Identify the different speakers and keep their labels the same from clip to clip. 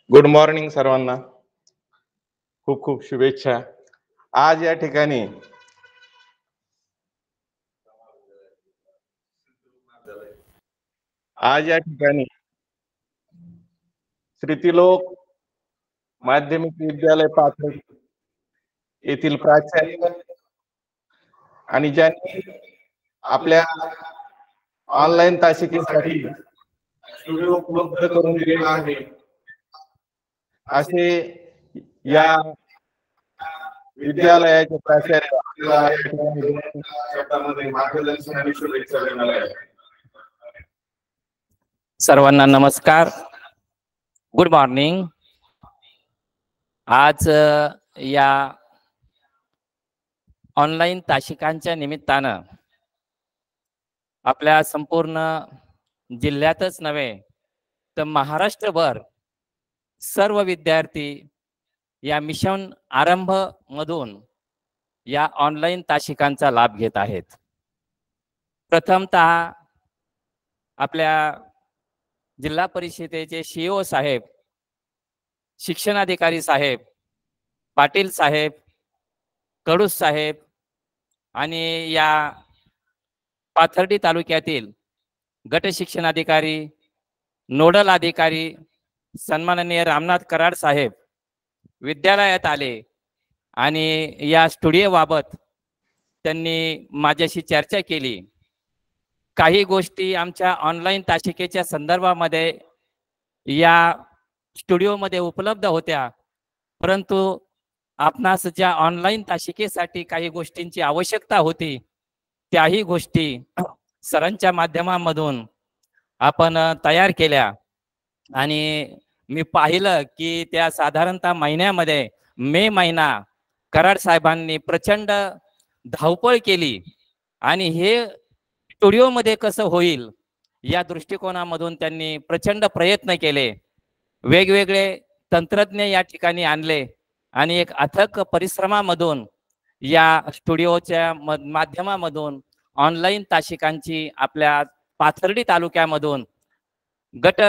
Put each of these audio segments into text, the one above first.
Speaker 1: Good morning सर्वांना. खूप खूप शुभेच्छा. आज या ठिकाणी श्रीतिलोक माध्यमिक विद्यालय पाथर्डी येथील प्राचार्य आणि ज्यांनी आपल्या ऑनलाईन तासिकेसाठी स्टुडिओ उपलब्ध करून दिलेला आहे असे या विद्यालयाचे प्राचार्य आपल्याला या ठिकाणी दोन शब्दामध्ये मार्गदर्शन आणि शुभेच्छा देणार आहेत.
Speaker 2: सर्वांना नमस्कार. Good morning. आज या ऑनलाईन तासिकांच्या निमित्तानं आपल्या संपूर्ण जिल्ह्यातच नव्हे तर महाराष्ट्रभर सर्व विद्यार्थी या मिशन आरंभ मधून या ऑनलाईन तासिकांचा लाभ घेत आहेत. प्रथमतः आपल्या जिल्हा परिषदेचे CEO साहेब, शिक्षणाधिकारी साहेब, पाटील साहेब, कडूस साहेब आणि या पाथर्डी तालुक्यातील गट शिक्षणाधिकारी, नोडल अधिकारी सन्माननीय रामनाथ कराड साहेब विद्यालयात आले आणि या स्टुडिओबाबत त्यांनी माझ्याशी चर्चा केली. काही गोष्टी आमच्या ऑनलाईन तासिकेच्या संदर्भामध्ये या स्टुडिओमध्ये उपलब्ध होत्या, परंतु आपणास ज्या ऑनलाईन तासिकेसाठी काही गोष्टींची आवश्यकता होती त्याही गोष्टी सरांच्या माध्यमामधून आपण तयार केल्या आणि मी पाहिलं की त्या साधारणतः महिन्यामध्ये मे महिना कराड साहेबांनी प्रचंड धावपळ केली आणि हे स्टुडिओमध्ये कसं होईल या दृष्टिकोनामधून त्यांनी प्रचंड प्रयत्न केले. वेगवेगळे तंत्रज्ञ या ठिकाणी आणले आणि एक अथक परिश्रमामधून या स्टुडिओच्या माध्यमामधून ऑनलाईन तासिकांची आपल्या पाथर्डी तालुक्यामधून गट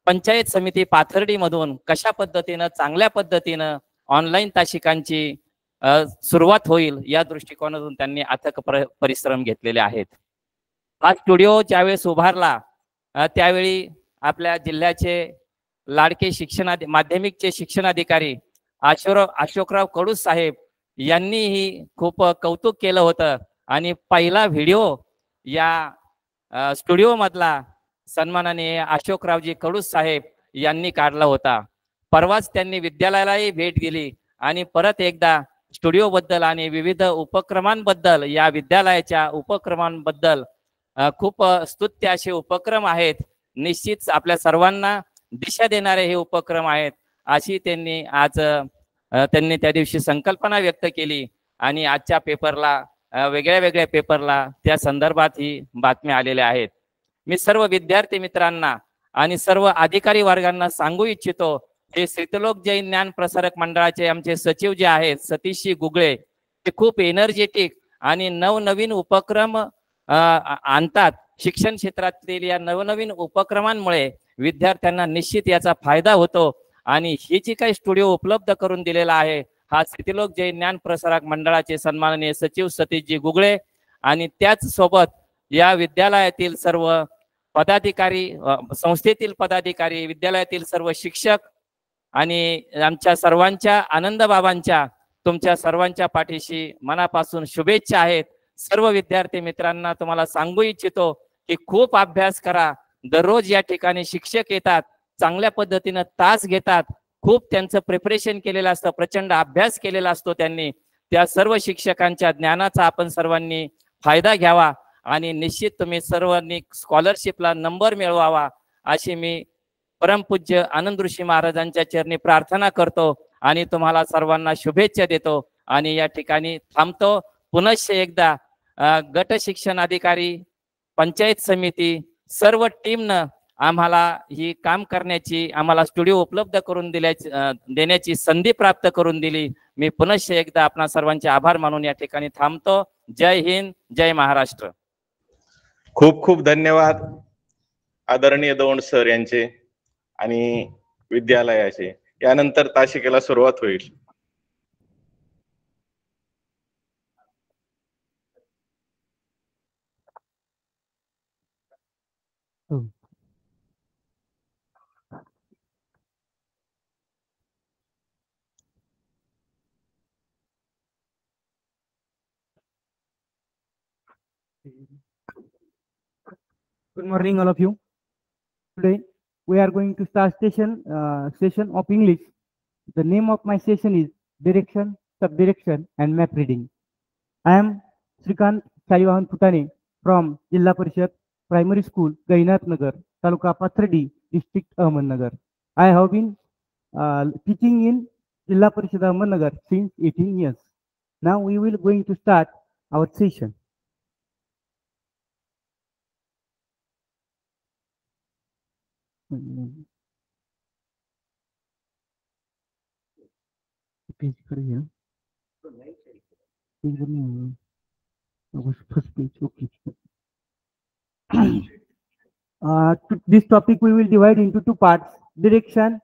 Speaker 2: पंचायत समिती पाथर्डी मधून कशा पद्धतीनं चांगल्या पद्धतीनं ऑनलाईन तासिकांची सुरुवात होईल या दृष्टिकोनातून त्यांनी अथक परिश्रम घेतलेले आहेत. हा स्टुडिओ ज्यावेळेस उभारला त्यावेळी आपल्या जिल्ह्याचे लाडके माध्यमिकचे शिक्षणाधिकारी अशोकराव कडूस साहेब यांनीही खूप कौतुक केलं होतं आणि पहिला व्हिडिओ या स्टुडिओ मधला सन्माननीय अशोकरावजी कडूस साहेब यांनी काढला होता. परवाच त्यांनी विद्यालयालाही भेट दिली आणि परत एकदा स्टुडिओ बद्दल आणि विविध उपक्रमांबद्दल या विद्यालयाच्या उपक्रमांबद्दल खूप स्तुत्य असे उपक्रम आहेत. निश्चित आपल्या सर्वांना दिशा देणारे हे उपक्रम आहेत अशी त्यांनी त्या दिवशी संकल्पना व्यक्त केली आणि आजच्या पेपरला वेगळ्या पेपरला त्या संदर्भात ही बातम्या आलेल्या आहेत. मी सर्व विद्यार्थी मित्रांना आणि सर्व अधिकारी वर्गांना सांगू इच्छितो, हे श्रीतिलोक जैन ज्ञान प्रसारक मंडळाचे आमचे सचिव जे आहेत सतीशजी गुगळे ते खूप एनर्जेटिक आणि नवनवीन उपक्रम आणतात. शिक्षण क्षेत्रातील या नवनवीन उपक्रमांमुळे विद्यार्थ्यांना निश्चित याचा फायदा होतो आणि ही जी काही स्टुडिओ उपलब्ध करून दिलेला आहे हा श्रीतिलोक जैन ज्ञान प्रसारक मंडळाचे सन्माननीय सचिव सतीशजी गुगळे आणि त्याच सोबत या विद्यालयातील सर्व पदाधिकारी, संस्थेतील पदाधिकारी, विद्यालयातील सर्व शिक्षक आणि आमच्या सर्वांच्या आनंद बाबांच्या तुमच्या सर्वांच्या पाठीशी मनापासून शुभेच्छा आहेत. सर्व विद्यार्थी मित्रांना तुम्हाला सांगू इच्छितो की खूप अभ्यास करा. दररोज या ठिकाणी शिक्षक येतात, चांगल्या पद्धतीने तास घेतात, खूप त्यांचं प्रिपरेशन केलेलं असतं, प्रचंड अभ्यास केलेला असतो त्यांनी. त्या सर्व शिक्षकांच्या ज्ञानाचा आपण सर्वांनी फायदा घ्यावा आणि निश्चित तुम्ही सर्वांनी स्कॉलरशिपला नंबर मिळवावा अशी मी परमपूज्य आनंद ऋषी महाराजांच्या चरणी प्रार्थना करतो आणि तुम्हाला सर्वांना शुभेच्छा देतो आणि या ठिकाणी थांबतो. पुनश्च एकदा गट शिक्षण अधिकारी, पंचायत समिती सर्व टीमनं आम्हाला ही काम करण्याची, आम्हाला स्टुडिओ उपलब्ध करून देण्याची संधी प्राप्त करून दिली. मी पुनश्च एकदा आपणा सर्वांचे आभार मानून या ठिकाणी थांबतो. जय हिंद, जय महाराष्ट्र.
Speaker 1: खूप खूप धन्यवाद आदरणीय दौंड सर यांचे आणि विद्यालयाचे. यानंतर तासिकेला सुरुवात होईल.
Speaker 3: Good morning, all of you. Today we are going to start session of English. The name of my session is Direction, Subdirection, and Map Reading. I am Srikant Chaivahan Putane from Jilla Parishad Primary School, Gainath Nagar, Taluka Pathradi, District Ahmednagar. I have been teaching in Jilla Parishad Ahmednagar since 18 years. Now we will going to start our session. Page here. First page, okay. This topic we will divide into two parts: direction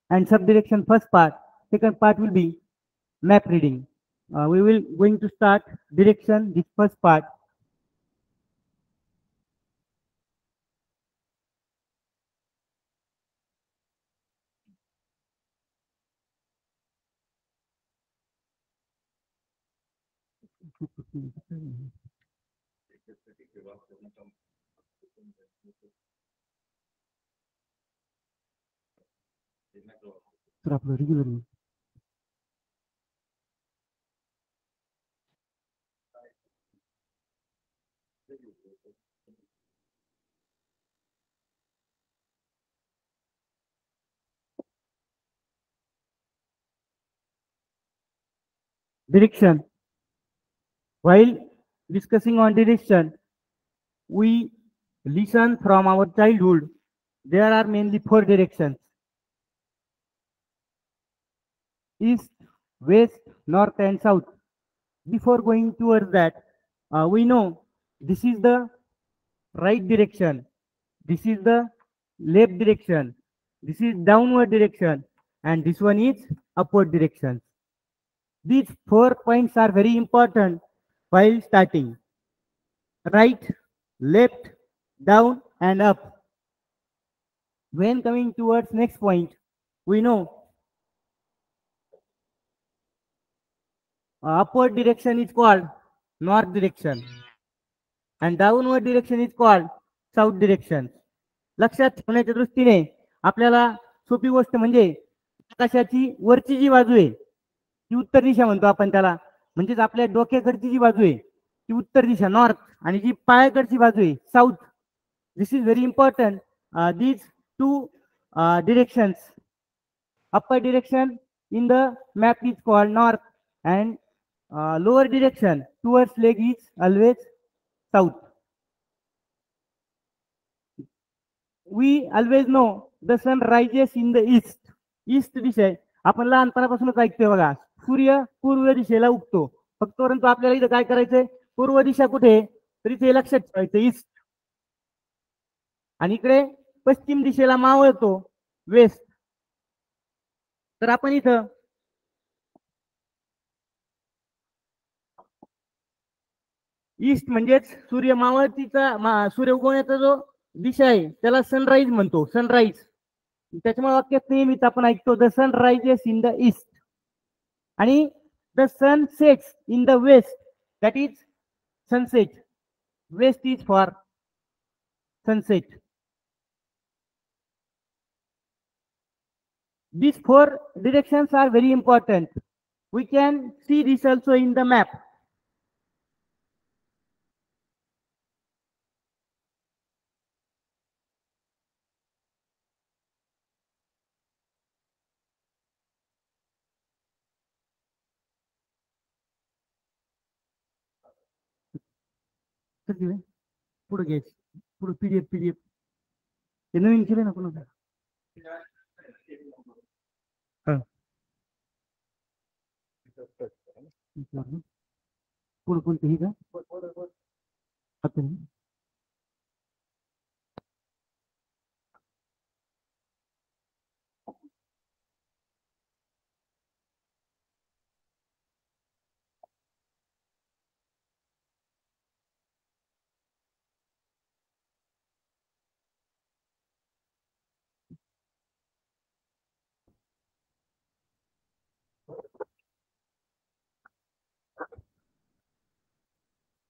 Speaker 3: and subdirection. First part. Second part will be map reading. We will going to start direction. This first part. तर आपलं regular direction. While discussing on direction, we listen from our childhood. There are mainly four directions: east, west, north, and south. Before going towards that, we know this is the right direction, this is the left direction, this is downward direction, and this one is upward direction. These 4 points are very important while starting: right, left, down, and up. When coming towards next point, we know upward direction is called north direction and downward direction is called south direction. लक्षात ठेवण्याच्या दृष्टीने आपल्याला सोपी गोष्ट म्हणजे आकाशाची वरची जी बाजू आहे ती उत्तर दिशा म्हणतो आपण त्याला, म्हणजेच आपल्या डोक्याकडची जी बाजू आहे ती उत्तर दिशा नॉर्थ आणि जी पायाकडची बाजू आहे south. This is very important. These two directions. upper direction in the map is called north and lower direction towards leg is always south. We always know the sun rises in the east. East दिशा आहे. आपण लहानपणापासूनच ऐकतोय बघा, सूर्य पूर्व दिशेला उगतो. फक्त परंतु आपल्याला इथं काय करायचंय, पूर्व दिशा कुठे तरी ते लक्षात ठेवायचं ईस्ट, आणि इकडे पश्चिम दिशेला मावळतो वेस्ट. तर आपण इथं ईस्ट म्हणजेच सूर्य मावळतीचा सूर्य उगवण्याचा जो दिशा आहे त्याला सनराईज म्हणतो. सनराईज. त्याच्यामुळे वाक्यात नेहमीच आपण ऐकतो the sun rises in the east आणि the sun sets in the west. That is sunset. West is for sunset. These 4 directions are very important. We can see this also in the map. पुढे घ्यायचं, पुढे PDF हे नवीन केले ना कोणाला. पुढे कोणते ही का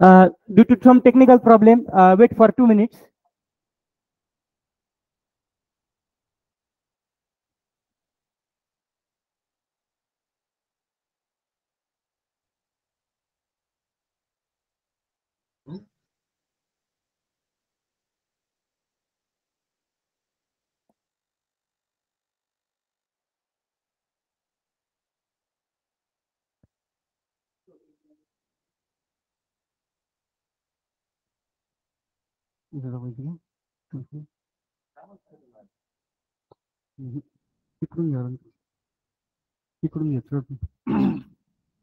Speaker 3: Due to some technical problem, wait for 2 minutes.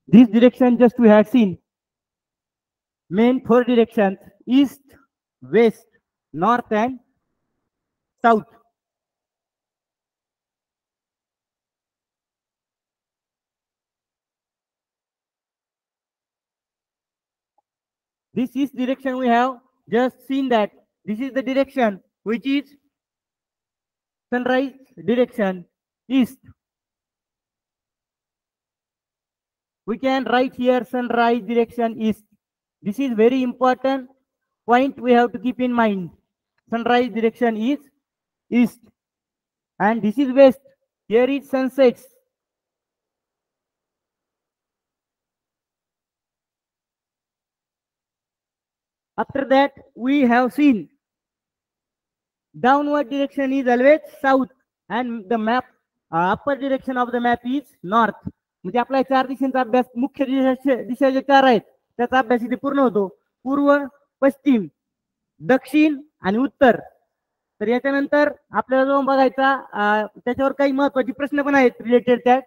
Speaker 3: This direction just we had seen. Main 4 directions: east, west, north, and south. This is direction we have just seen that this is the direction which is sunrise direction east. We can write here sunrise direction east. This is very important point we have to keep in mind. Sunrise direction is east and this is west. Here is sunsets. After that we have seen downward direction is always south and the map upper direction of the map is north. म्हणजे आपला 4 दिशांचा अभ्यास मुख्य दिशा जे 4 आहेत त्याचा अभ्यास इथे पूर्ण होतो. पूर्व, पश्चिम, दक्षिण आणि उत्तर. तर याच्यानंतर आपल्याला जो बघायचा त्याच्यावर काही महत्त्वाचे प्रश्न पण आहेत रिलेटेड त्यात.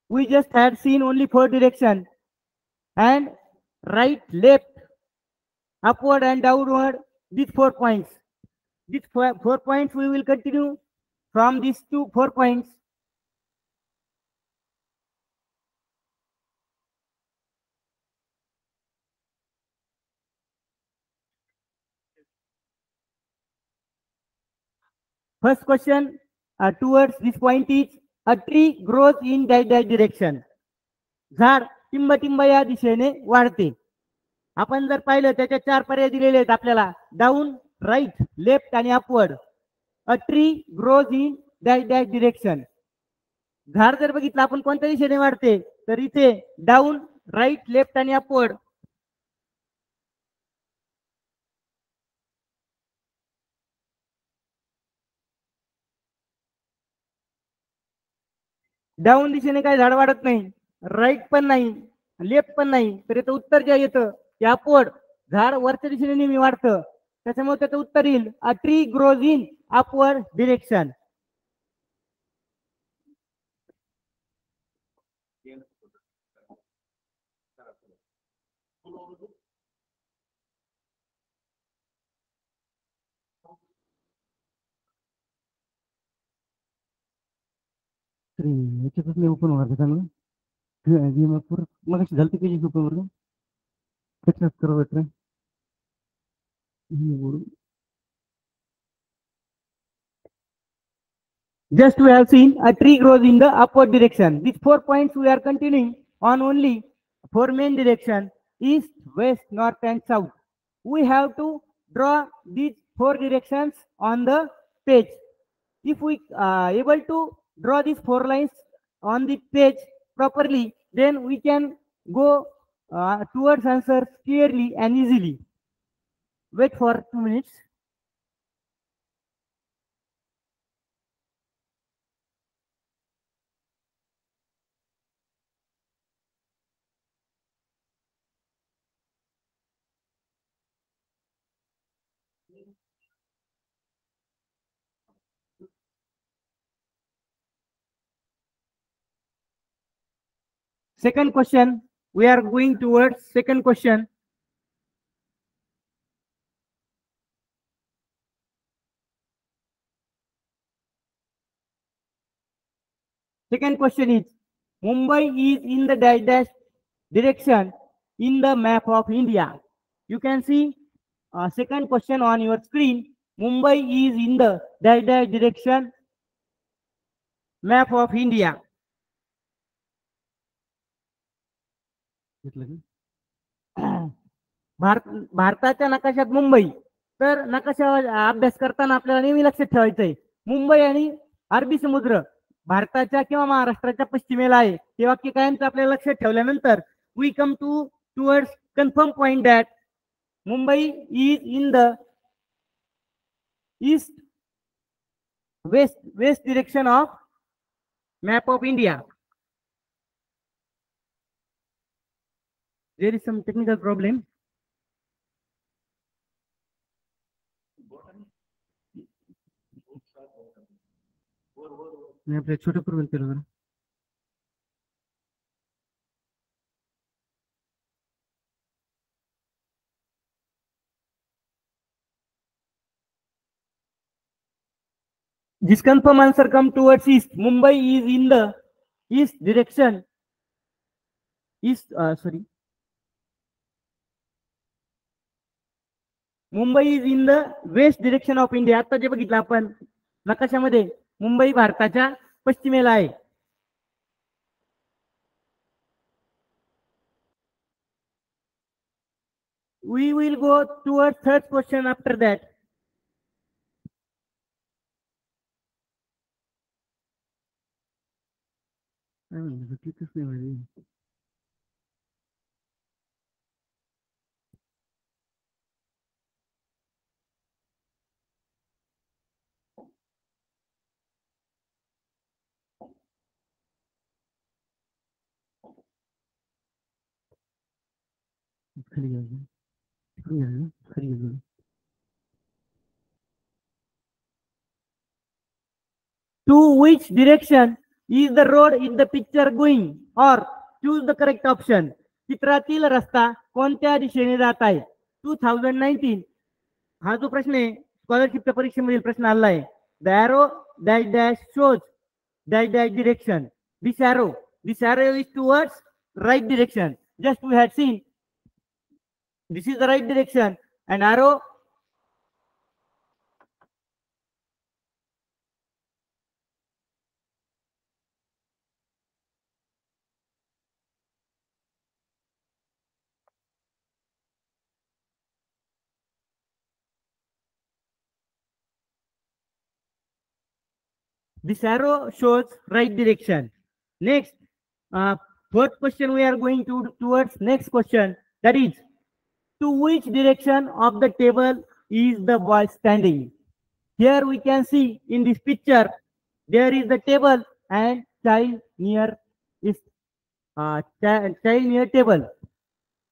Speaker 3: We just had seen only 4 direction and right, left, upward and downward, these 4 points. These 4 points we will continue from these 4 points. First question towards this point is a tree grows in that direction. झाड टिंब या दिशेने वाढते. आपण जर पाहिलं त्याच्या 4 पर्याय दिलेले आहेत आपल्याला डाऊन, राईट, लेफ्ट आणि upward. A tree grows in that direction. झाड जर बघितलं आपण कोणत्या दिशेने वाढते तर इथे डाऊन, राईट, लेफ्ट आणि अपवर्ड. डाऊन दिशेने काय झाड वाढत नाही, राईट पण नाही, लेफ्ट पण नाही. तर इथं उत्तर जे येतं ते अपवर्ड. झाड वरच्या दिशेने नेहमी वाढतं त्याच्यामुळे त्याचं उत्तर येईल a tree grows in upward direction. याच्यातच नाही ओपन होणार चांगलं मग झालं पेज ओपन वर त्याच्यात करत Just we have seen a tree grows in the upward direction. These 4 points we are continuing on only 4 main direction: east, west, north and south. We have to draw these 4 directions on the page. If we able to draw these 4 lines on the page properly, then we can go towards answers clearly and easily. Wait for 2 minutes. Second question, we are going towards second question. Second question is Mumbai is in the dash direction in the map of India? You can see second question on your screen. Mumbai is in the dash dash direction map of India. भारताच्या नकाशात मुंबई. तर नकाशा अभ्यास करताना आपल्याला नेहमी लक्षात ठेवायचंय मुंबई आणि अरबी समुद्र भारताच्या किंवा महाराष्ट्राच्या पश्चिमेला आहे. हे वाक्य कायमचं आपल्याला लक्षात ठेवल्यानंतर we come towards confirm point that Mumbai is in the east west direction of map of India. There is some technical problem. मैं अपने छोटे पर बनते रहा. This confirm answer come towards east. Mumbai is in the east direction. Mumbai is in the west direction of India. आता जे बघितलं आपण नकाशामध्ये मुंबई भारताच्या पश्चिमेला आहे. We will go towards third question after that. To which direction is the road in the picture going? Or choose the correct option. चित्रातील रस्ता कोणत्या दिशेने जात आहे? 2019 हा जो प्रश्न आहे स्कॉलरशिपच्या परीक्षेमधील प्रश्न आला आहे. The arrow dash dash shows dash dash direction. This arrow is towards right direction. Just we had seen this is the right direction and arrow this arrow shows right direction. Next, fourth question we are going towards next question, that is, to which direction of the table is the boy standing? Here we can see in this picture there is the table and child near table.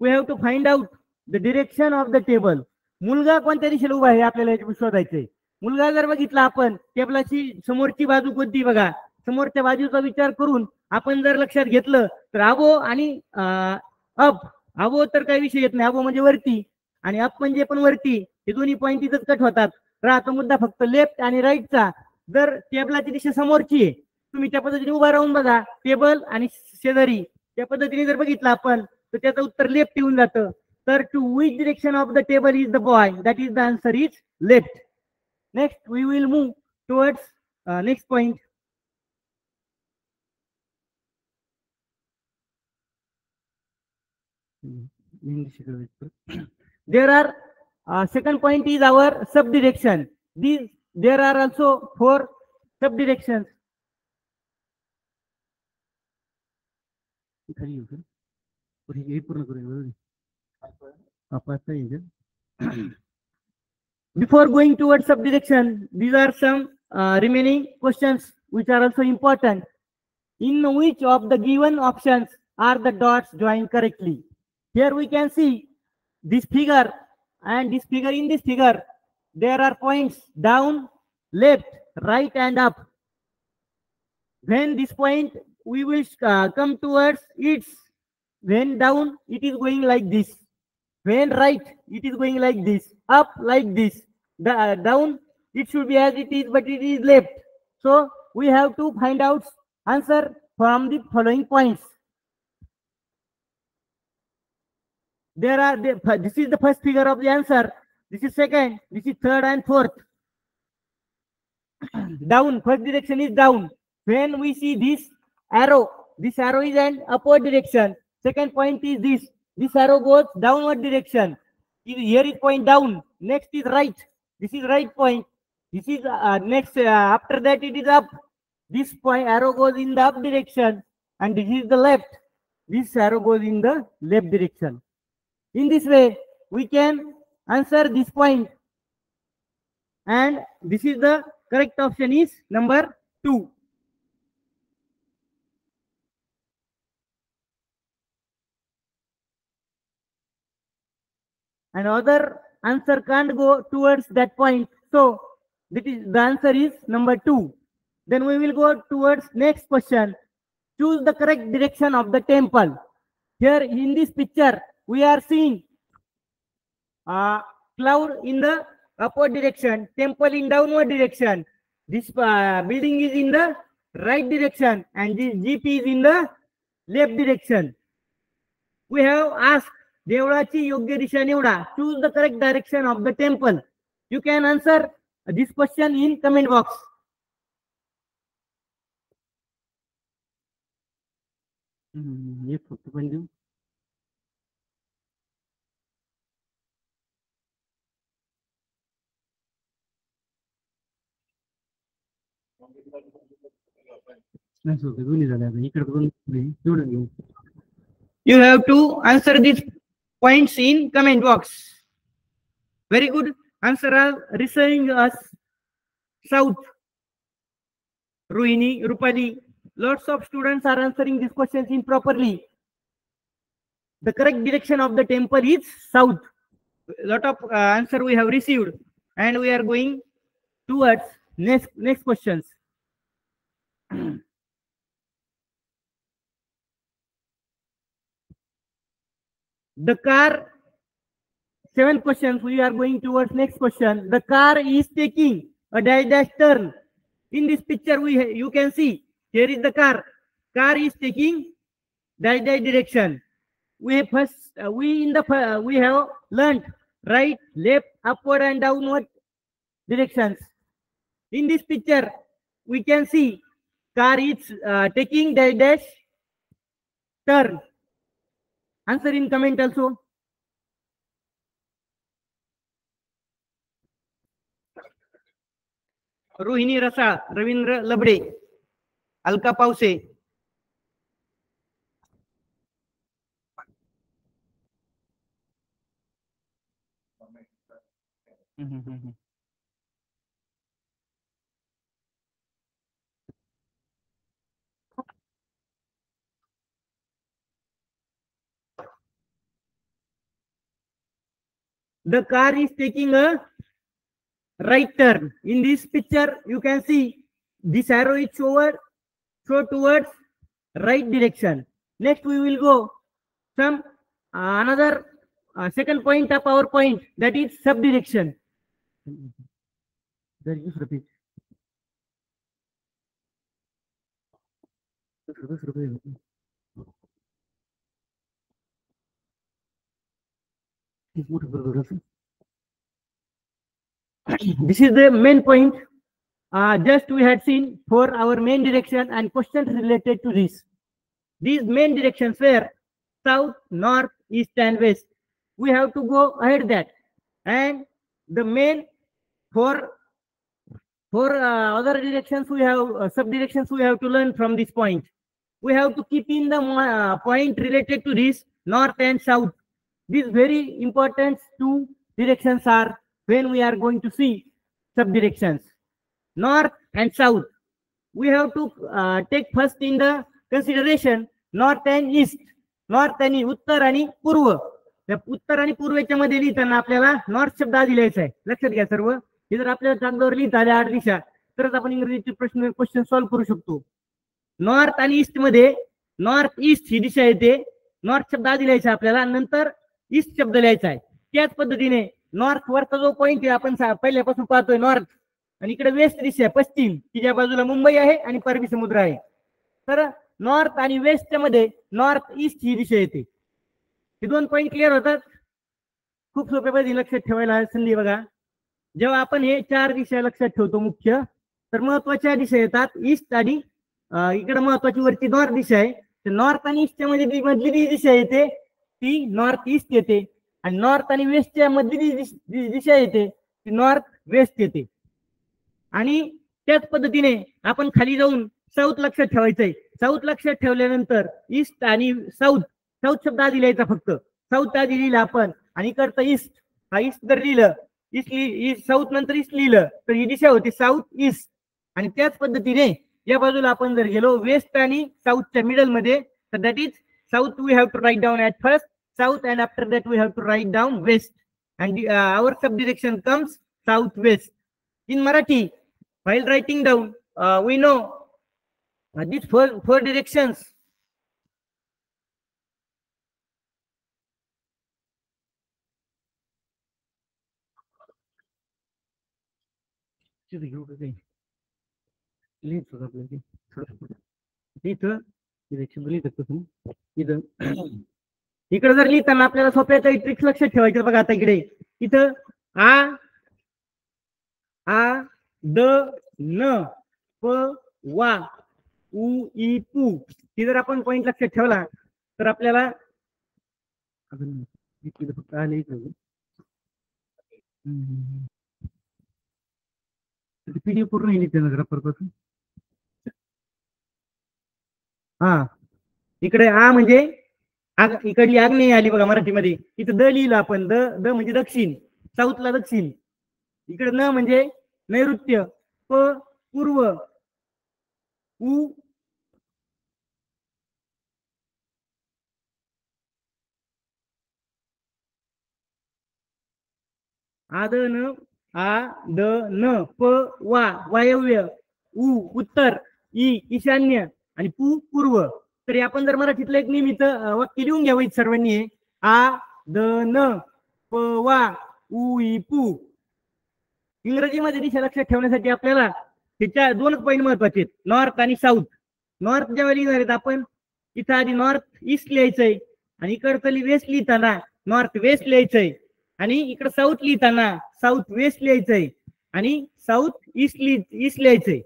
Speaker 3: We have to find out the direction of the table. मुलगा कोणत्या दिशेला उभा आहे आपल्याला याच्यामध्ये शोधायचंय. मुलगा जर बघितला आपण टेबलाची समोरची बाजू कोणती बघा, समोरच्या बाजूचा विचार करून आपण जर लक्षात घेतलं तर अबो आणि अप. अबो तर काही विषय येत नाही, अबो म्हणजे वरती आणि अप म्हणजे पण वरती. हे दोन्ही पॉईंट इथंच कट होतात. राहतो मुद्दा फक्त लेफ्ट आणि राईटचा. जर टेबलाची दिशा समोरची आहे तुम्ही त्या पद्धतीने उभा राहून बघा टेबल आणि शेजारी त्या पद्धतीने जर बघितलं आपण तर त्याचं उत्तर लेफ्ट येऊन जातं. तर to which direction of the table is the boy, that is the answer is left. Next, we will move towards next point. There are second point is our subdirection. There are also 4 subdirections. Before going towards subdirection, these are some remaining questions which are also important. In which of the given options are the dots joined correctly? Here we can see this figure and this figure. In this figure, there are points down, left, right and up. When this point we will come towards its, when down it is going like this. When right, it is going like this. Up like this. Down, it should be as it is, but it is left. So we have to find out answer from the following points. this is the first figure of the answer. This is second, this is third and fourth. Down, first direction is down. When we see this arrow is an upward direction. Second point is this arrow goes downward direction. Here is point down, next is right. This is right point. This is next, after that it is up. This point arrow goes in the up direction, and this is the left. This arrow goes in the left direction. In this way, we can answer this point. And this is the correct option is number 2. And other answer can't go towards that point. So the answer is number 2. Then we will go towards next question. Choose the correct direction of the temple. Here in this picture, we are seeing cloud in the upward direction, temple in downward direction. This building is in the right direction, and this jeep is in the left direction. We have asked देवळाची योग्य दिशा निवडा. Choose the correct direction of the temple. You can answer this question in comment box. ये photo पण देऊ. You have to answer these points in comment box. Very good. Answer are receiving us south. Rohini, Rupali. Lots of students are answering these questions improperly. The correct direction of the temple is south. Lot of answer we have received, and we are going towards next questions. The car, 7 questions, we are going towards next question. The car is taking a dash turn. In this picture, you can see, here is the car. Car is taking dash direction. We have learned right, left, upward and downward directions. In this picture, we can see car is taking dash turn. Answer in comment also. Rohini Rasal, Ravindra Labade, Alka Pawase. The car is taking a right turn. In this picture, you can see this arrow is show towards right direction. Next, we will go from another second point of our point, that is subdirection. This is the main point. Just we had seen for our main direction and questions related to this. These main directions were south, north, east and west. We have to go ahead that. And the main for other directions, we have subdirections we have to learn from this point. We have to keep in the point related to this north and south. These very important 2 directions are when we are going to see subdirections. North and south. We have to take first in the consideration north and east. North आणि उत्तर आणि पूर्व. त्या उत्तर आणि पूर्वेच्या मध्ये लिहिताना आपल्याला नॉर्थ शब्द आधी लिहायचा आहे. लक्षात घ्या सर्व. हे जर आपल्याला कागदावर लिहिता आले 8 दिशा, तरच आपण इंग्रजीचे क्वेश्चन सॉल्व्ह करू शकतो. नॉर्थ आणि ईस्ट मध्ये नॉर्थ ईस्ट ही दिशा येते. नॉर्थ शब्द आधी लिहायचा आपल्याला, नंतर ईस्ट शब्द लिहायचा आहे. त्याच पद्धतीने नॉर्थ वरचा जो पॉइंट आहे आपण पहिल्यापासून पाहतोय नॉर्थ, आणि इकडे वेस्ट दिशा पश्चिम, की ज्या बाजूला मुंबई आहे आणि अरबी समुद्र आहे. तर नॉर्थ आणि वेस्टच्या मध्ये नॉर्थ ईस्ट ही दिशा येते. हे 2 पॉईंट क्लिअर होतात. खूप सोप्या पद्धतीने लक्षात ठेवायला संधी बघा. जेव्हा आपण हे 4 दिशा लक्षात ठेवतो मुख्य, तर महत्वाच्या दिशा येतात ईस्ट आणि इकडे महत्वाची वरची नॉर्थ दिशा आहे. तर नॉर्थ आणि ईस्टच्या मध्ये मधली जी दिशा येते ती नॉर्थ ईस्ट येते, आणि नॉर्थ आणि वेस्टच्या मधली जी दिशा येते ती नॉर्थ वेस्ट येते. आणि त्याच पद्धतीने आपण खाली जाऊन साऊथ लक्षात ठेवायचंय. साऊथ लक्षात ठेवल्यानंतर ईस्ट आणि साऊथ, साऊथ शब्द आधी लिहायचा फक्त, साऊथ आधी लिहिलं आपण, आणि इकडचं ईस्ट, हा ईस्ट जर लिहिलं, ईस्ट साऊथ नंतर ईस्ट लिहिलं तर ही दिशा होती साऊथ ईस्ट. आणि त्याच पद्धतीने या बाजूला आपण जर गेलो वेस्ट आणि साऊथच्या मिडल मध्ये, तर that is south we have to write down at first south, and after that we have to write down west, and our sub direction comes south west. In Marathi, while writing down, we know these four directions. इकडे जर लिहिताना आपल्याला सोप्या tricks लक्षात ठेवायचं बघा. आता इकडे इथं आ द न प वा उ ई पू ही जर आपण पॉइंट लक्षात ठेवला तर आपल्याला फक्त आले पीडीएफ पूर्ण पासून. हा, इकडे आ म्हणजे इकडली आग्नेय आली बघा मराठीमध्ये. इथं द लिहिलं आपण, द म्हणजे दक्षिण, साऊथला दक्षिण. इकडे न म्हणजे नैऋत्य, प पूर्व, उ आद न प वा वायव्य, उ उत्तर, ई ईशान्य, आणि पू पूर्व. तरी आपण जर मराठीतलं एक नियमित वाक्य लिहून घ्यावं सर्वांनी, आ द न प वा उ ई पू. इंग्रजीमध्ये दिशा लक्षात ठेवण्यासाठी आपल्याला त्याच्या 2 पॉईंट महत्वाचे आहेत, नॉर्थ आणि साऊथ. नॉर्थ जेव्हा लिहिणार आहेत आपण, इथं आधी नॉर्थ ईस्ट लिहायचंय, आणि इकडचं वेस्ट लिहिताना नॉर्थ वेस्ट लिहायचंय, आणि इकडे साऊथ लिहिताना साऊथ वेस्ट लिहायचंय, आणि साऊथ ईस्ट लिहायचंय.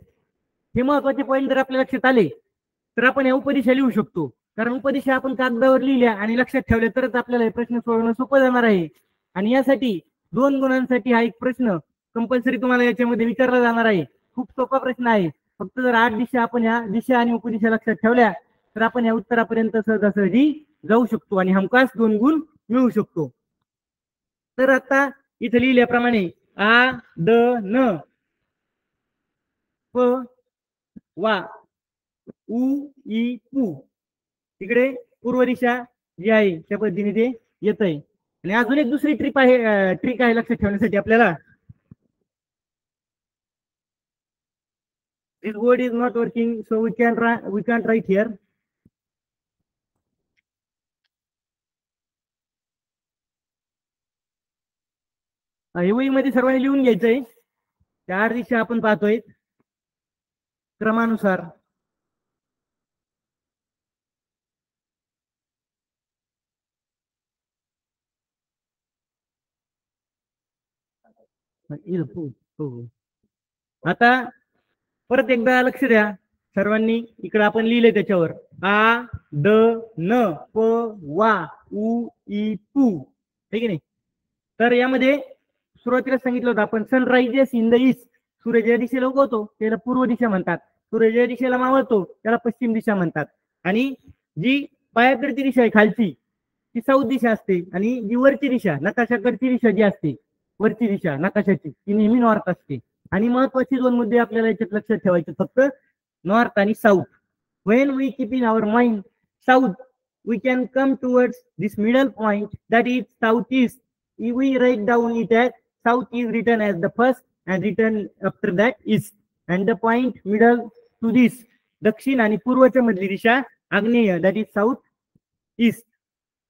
Speaker 3: हे महत्वाचे पॉईंट जर आपल्या लक्षात आले तर आपण या उपदिशा लिहू शकतो. कारण उपदिशा आपण कागदावर लिहिल्या आणि लक्षात ठेवल्या तरच आपल्याला हे प्रश्न सोडवणं सोपं जाणार आहे. आणि यासाठी 2 गुणांसाठी हा एक प्रश्न कंपल्सरी तुम्हाला याच्यामध्ये विचारला जाणार आहे. खूप सोपा प्रश्न आहे. फक्त जर 8 दिशा आपण ह्या दिशा आणि उपदिशा लक्षात ठेवल्या तर आपण या उत्तरापर्यंत सहजासहजी जाऊ शकतो आणि हमखास 2 गुण मिळवू शकतो. तर आता इथे लिहिल्याप्रमाणे आ द न प वा उ ई पू, तिकडे पूर्व दिशा जी आहे त्या पद्धतीने ते येत आहे. आणि अजून एक दुसरी ट्रिक आहे लक्षात ठेवण्यासाठी आपल्याला. This word is not working, so we can't write here. हे वहीमध्ये सर्वांनी लिहून घ्यायचंय. 4 दिशा आपण पाहतोय क्रमानुसार. आता परत एकदा लक्ष द्या सर्वांनी. इकडे आपण लिहिले त्याच्यावर आ द न प वा उ ई पू, ठीक आहे. तर यामध्ये सुरुवातीला सांगितलं होतं आपण सनराइजेस इन द ईस्ट. सूर्य ज्या दिशेला उगवतो त्याला पूर्व दिशा म्हणतात, सूर्य ज्या दिशेला मावळतो त्याला पश्चिम दिशा म्हणतात. आणि जी पायाकडची दिशा आहे खालची ती साऊथ दिशा असते, आणि जी वरची दिशा नकाशाकडची दिशा जी असते वरची दिशा नकाशाची ती नेहमी नॉर्थ असते. आणि महत्वाचे 2 मुद्दे आपल्याला याच्यात लक्षात ठेवायचे फक्त, नॉर्थ आणि south. When we keep in our mind south, we can come towards this middle point that is south east. We write down it as south is written as the first and written after that east, and the point middle to this दक्षिण आणि पूर्वच्या मधली दिशा आग्नेय, that is south east.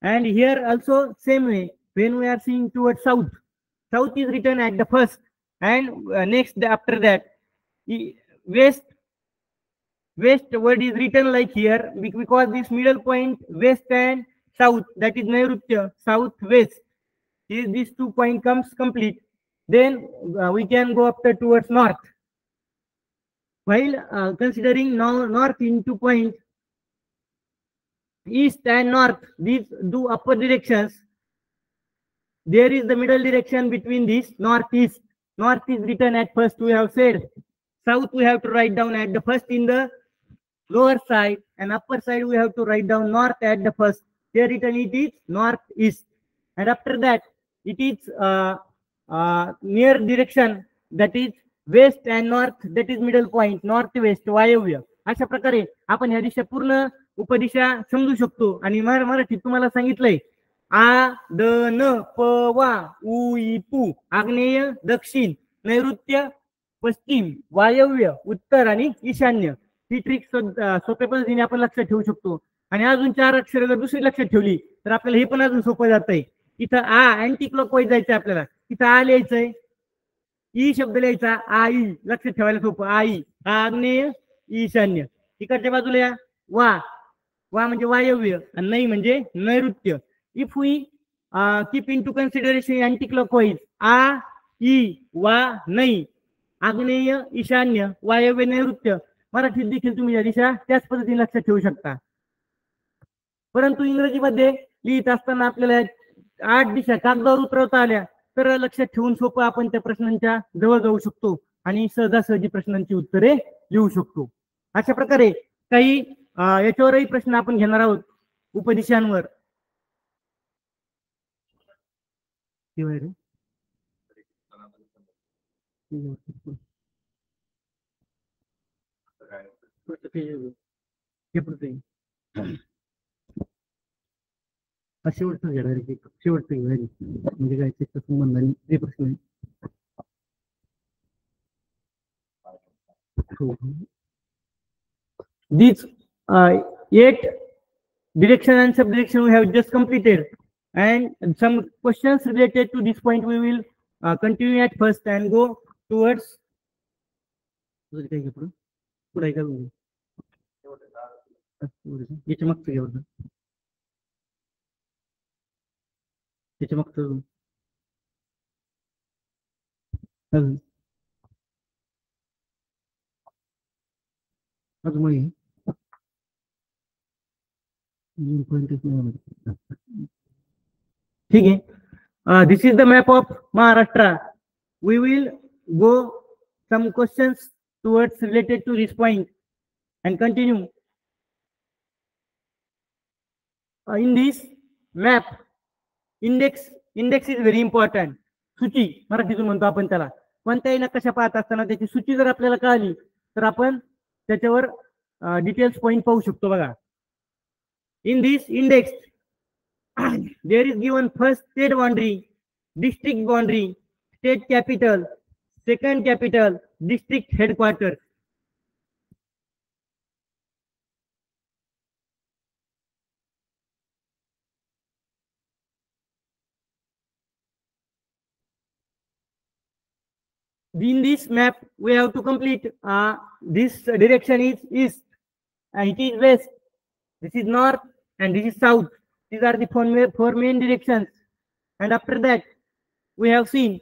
Speaker 3: And here also same way, when we are seeing towards south, south is written at the first, and next after that west word is written like here, because this middle point west and south, that is Nairutya, southwest. If these 2 point comes complete, then we can go up towards north. While considering north in 2 points, east and north, these do upper directions. There is the middle direction between these, northeast. North is written at first, we have said. South we have to write down at the first in the lower side, and upper side we have to write down north at the first. Here written it is northeast, and after that it is near direction, that is west and north, that is middle point, northwest, वायव्य. अशा प्रकारे आपण ह्या दिशा पूर्ण उपदिशा समजू शकतो. आणि मराठीत तुम्हाला सांगितलंय आ द न प वा उ इ पू, आग्नेय, दक्षिण, नैऋत्य, पश्चिम, वायव्य, उत्तर आणि ईशान्य. ही ट्रिक सोप्या पद्धतीने आपण लक्षात ठेवू शकतो. आणि अजून 4 अक्षर जर दुसरी लक्षात ठेवली तर आपल्याला हे पण अजून सोपं जातंय. इथं आ अँटी क्लॉकवाईज जायचंय आपल्याला. इथं आ लिहायचंय, ई शब्द लिहायचा, आई लक्षात ठेवायला सोपं. आई, आग्नेय, ईशान्य. इकडच्या बाजूला या वा, वा म्हणजे वायव्य, आणि नाही म्हणजे नैऋत्य. If we keep into consideration anti clockwise, आ, ई, वा, नाही, आग्नेय, ईशान्य, वायव्य, नैऋत्य. मराठीत देखील तुम्ही या दिशा त्याच पद्धतीने लक्षात ठेवू शकता. परंतु इंग्रजीमध्ये लिहित असताना आपल्याला 8 दिशा कागदावर उतरवता आल्या तर लक्षात ठेवून सोपं आपण त्या प्रश्नांच्या जवळ जाऊ शकतो आणि सहजासहजी प्रश्नांची उत्तरे लिहू शकतो. अशा प्रकारे काही याच्यावरही प्रश्न आपण घेणार आहोत उपदिशांवर. शेवटचं म्हणजे काय त्याच्या संबंधाने जे प्रश्न these 8 direction and subdirection we have just completed, and some questions related to this point we will continue at first and go towards याच्या मागचं घेऊ. त्याच्या मागचं ठीक है. This is the map of Maharashtra. We will go some questions towards related to this point and continue. In this map, index is very important. सूची मराठीतून म्हणतो आपण त्याला. कोणत्याही नकाशा पाहत असताना त्याची सूची जर आपल्याला कळली तर आपण त्याच्यावर डिटेल्स पॉइंट पाहू शकतो. बघा, in this index there is given first state boundary, district boundary, state capital, second capital, district headquarter. In this map we have to complete this direction is east and it is west, this is north and this is south. These are the four main directions, and after that we have seen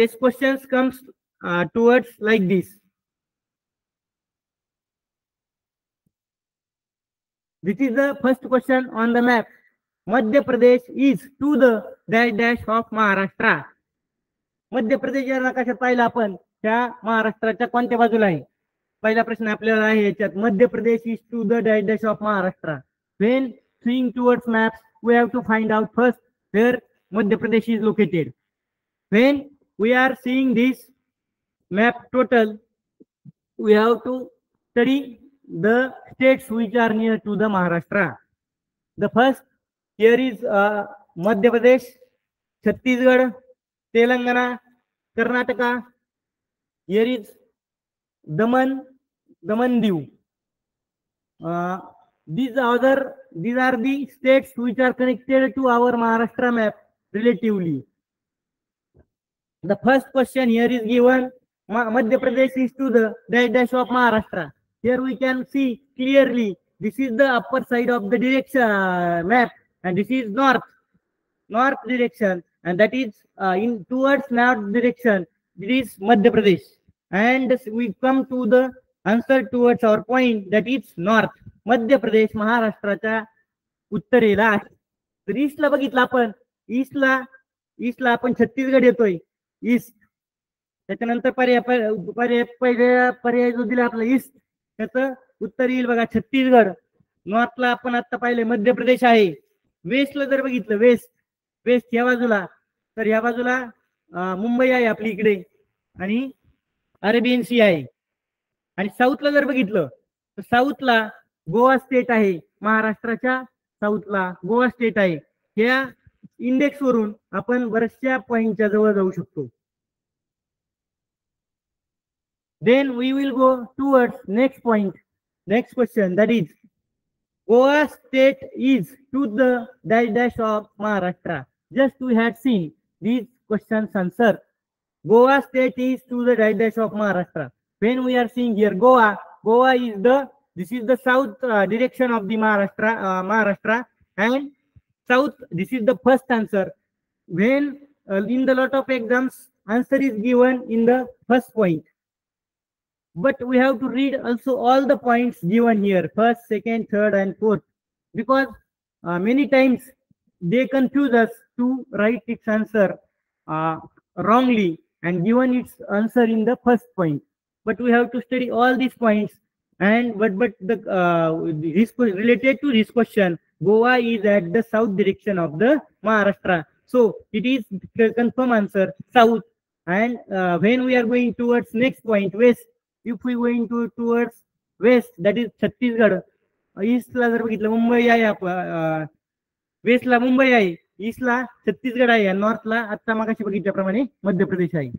Speaker 3: this questions comes towards like this. This is the first question on the map. Madhya Pradesh is to the dash of Maharashtra. Madhya Pradesh या नकाशात पाहिला आपण त्या महाराष्ट्राच्या कोणत्या बाजूला आहे. पहिला प्रश्न आपल्याला आहे याच्यात, Madhya Pradesh is to the dash of Maharashtra. When seeing towards maps we have to find out first where Madhya Pradesh is located. When we are seeing this map total we have to study the states which are near to the Maharashtra. The first here is Madhya Pradesh, Chhattisgarh, Telangana, Karnataka. Here is Daman, Diu. These are the states which are connected to our Maharashtra map relatively. The first question here is given, Madhya Pradesh is to the dash of Maharashtra. Here we can see clearly this is the upper side of the direction map, and this is north direction, and that is in towards north direction. It is Madhya Pradesh, and we come to the answer towards our point, that is north. Madhya Pradesh महाराष्ट्राच्या उत्तरेला आहे. तर ईस्टला बघितलं आपण, ईस्टला आपण छत्तीसगड येतोय ईस्ट. त्याच्यानंतर पर्याय जो दिला आपला ईस्ट, त्याचं उत्तर येईल बघा छत्तीसगड. नॉर्थला आपण आता पाहिले मध्य प्रदेश आहे. वेस्टला जर बघितलं, वेस्ट या बाजूला, तर या बाजूला मुंबई आहे आपली इकडे, आणि अरेबियन सी आहे. आणि साऊथला जर बघितलं तर साऊथला गोवा स्टेट आहे. महाराष्ट्राच्या साऊथला गोवा स्टेट आहे. या इंडेक्स वरून आपण बऱ्याचशा पॉइंटच्या जवळ जाऊ शकतो. Then we will go towards next point, next question, that is Goa state is to the dash of Maharashtra. Just we had seen these questions answer. Goa state is to the dash of Maharashtra. When we are seeing here Goa is this is the south direction of the Maharashtra, and south, this is the first answer. When in the lot of exams answer is given in the first point, but we have to read also all the points given here, first, second, third, and fourth, because many times they confuse us to write its answer wrongly and given its answer in the first point. But we have to study all these points, and but the related to this question, Goa is at the south direction of the Maharashtra, so it is the confirm answer south. And when we are going towards next point, west, if we going towards west, that is Chhattisgarh. ईस्टला जर बघितलं मुंबई आहे, वेस्टला मुंबई आहे, ईस्टला छत्तीसगड आहे, नॉर्थला आता मागाशी बघितल्याप्रमाणे मध्य प्रदेश आहे.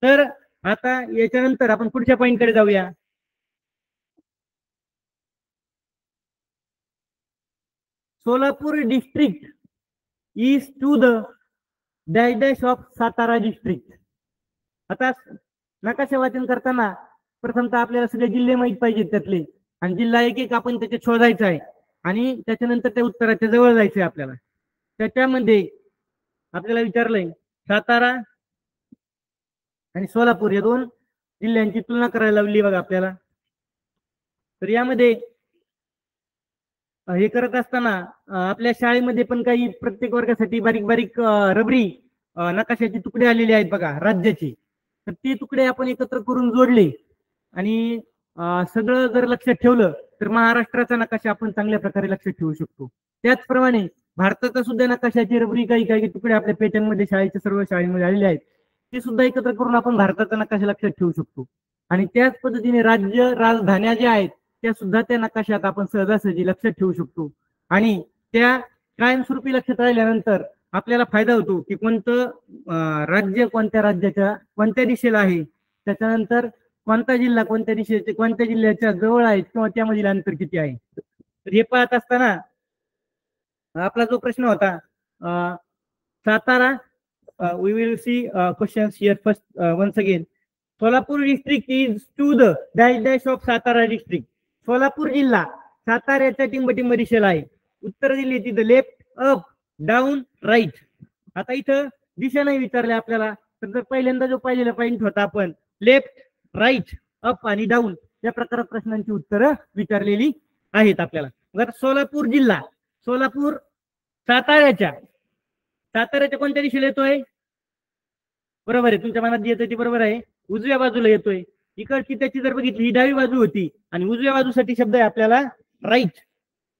Speaker 3: तर आता याच्यानंतर आपण पुढच्या पॉइंट कडे जाऊया. Solapur district is to the dash of Satara district. आता नकाशा वाचन करताना प्रथमतः आपल्याला सगळे जिल्हे माहित पाहिजेत त्यातले, आणि जिल्हा एक एक आपण त्याचे शोधायचा आहे, आणि त्याच्यानंतर त्या उत्तराच्या जवळ जायचंय आपल्याला. त्याच्यामध्ये आपल्याला विचारलंय सातारा आणि सोलापूर या दोन जिल्ह्यांची तुलना करायला लावली बघा आपल्याला. तर यामध्ये हे करत असताना आपल्या शाळेमध्ये पण काही प्रत्येक वर्गासाठी बारीक बारीक रबरी नकाशाचे तुकडे आलेले आहेत बघा राज्याचे. तर ते तुकडे आपण एकत्र करून जोडले आणि सगळं जर लक्षात ठेवलं तर महाराष्ट्राचा नकाशा आपण चांगल्या प्रकारे लक्षात ठेवू शकतो. त्याचप्रमाणे भारताचा सुद्धा नकाशाचे रबरी काही तुकडे आपल्या पेटर्नमध्ये शाळेच्या सर्व शाळेमध्ये आलेले आहेत, ते सुद्धा एकत्र करून आपण भारताचा नकाशा लक्षात ठेवू शकतो. आणि त्याच पद्धतीने राज्य राजधान्या ज्या आहेत त्या सुद्धा त्या नकाशात आपण सहजासहजी लक्षात ठेवू शकतो. आणि त्या कायमस्वरूपी लक्षात राहिल्यानंतर आपल्याला फायदा होतो की कोणतं राज्य कोणत्या राज्याच्या कोणत्या दिशेला आहे, त्याच्यानंतर कोणता जिल्हा कोणत्या दिशेचे कोणत्या जिल्ह्याच्या जवळ आहे किंवा त्यामधील अंतर किती आहे. तर हे पाहत असताना आपला जो प्रश्न होता Satara, we will see questions here first once again. Solapur district is to the dash of Satara district. Solapur जिल्हा साताऱ्याच्या टिंबटिंब दिशेला आहे. उत्तर दिली तिथं लेफ्ट, अप, डाऊन, राईट. आता इथं दिशा नाही विचारल्या आपल्याला, तर पहिल्यांदा जो पाहिलेला पॉइंट होता आपण लेफ्ट, राईट, अप आणि डाऊन या प्रकारात प्रश्नांची उत्तरं विचारलेली आहेत आपल्याला. जर सोलापूर जिल्हा, सोलापूर साताऱ्याच्या कोणत्या दिशेला येतोय? बरोबर आहे, तुमच्या मनात जे येतं ते बरोबर आहे, उजव्या बाजूला येतोय. इकडची त्याची जर बघितली ही डावी बाजू होती आणि उजव्या बाजूसाठी शब्द आहे आपल्याला राईट.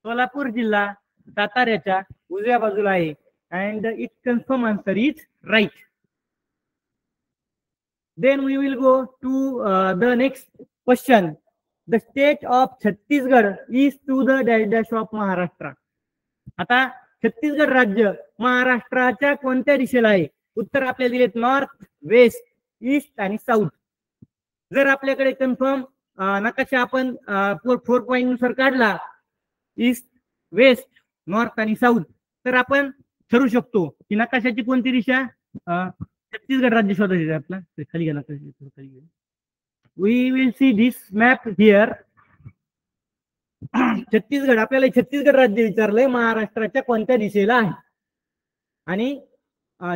Speaker 3: सोलापूर जिल्हा साताऱ्याच्या उजव्या बाजूला आहे and it confirm answer is right. Then we will go to the next question. The state of Chhattisgarh is to the dash of Maharashtra. आता छत्तीसगड राज्य महाराष्ट्राच्या कोणत्या दिशेला आहे? उत्तर आपल्याला दिलेत नॉर्थ, वेस्ट, ईस्ट आणि साऊथ. जर आपल्याकडे कन्फर्म नकाशा आपण 4 पॉइंट नुसार काढला ईस्ट, वेस्ट, नॉर्थ आणि साऊथ, तर आपण ठरवू शकतो की नकाशाची कोणती दिशा छत्तीसगड राज्य शोधायचे आपला. खाली गेला खाली. We will see this map here. Chhattisgarh, आपल्याला छत्तीसगड राज्य विचारलंय महाराष्ट्राच्या कोणत्या दिशेला आहे आणि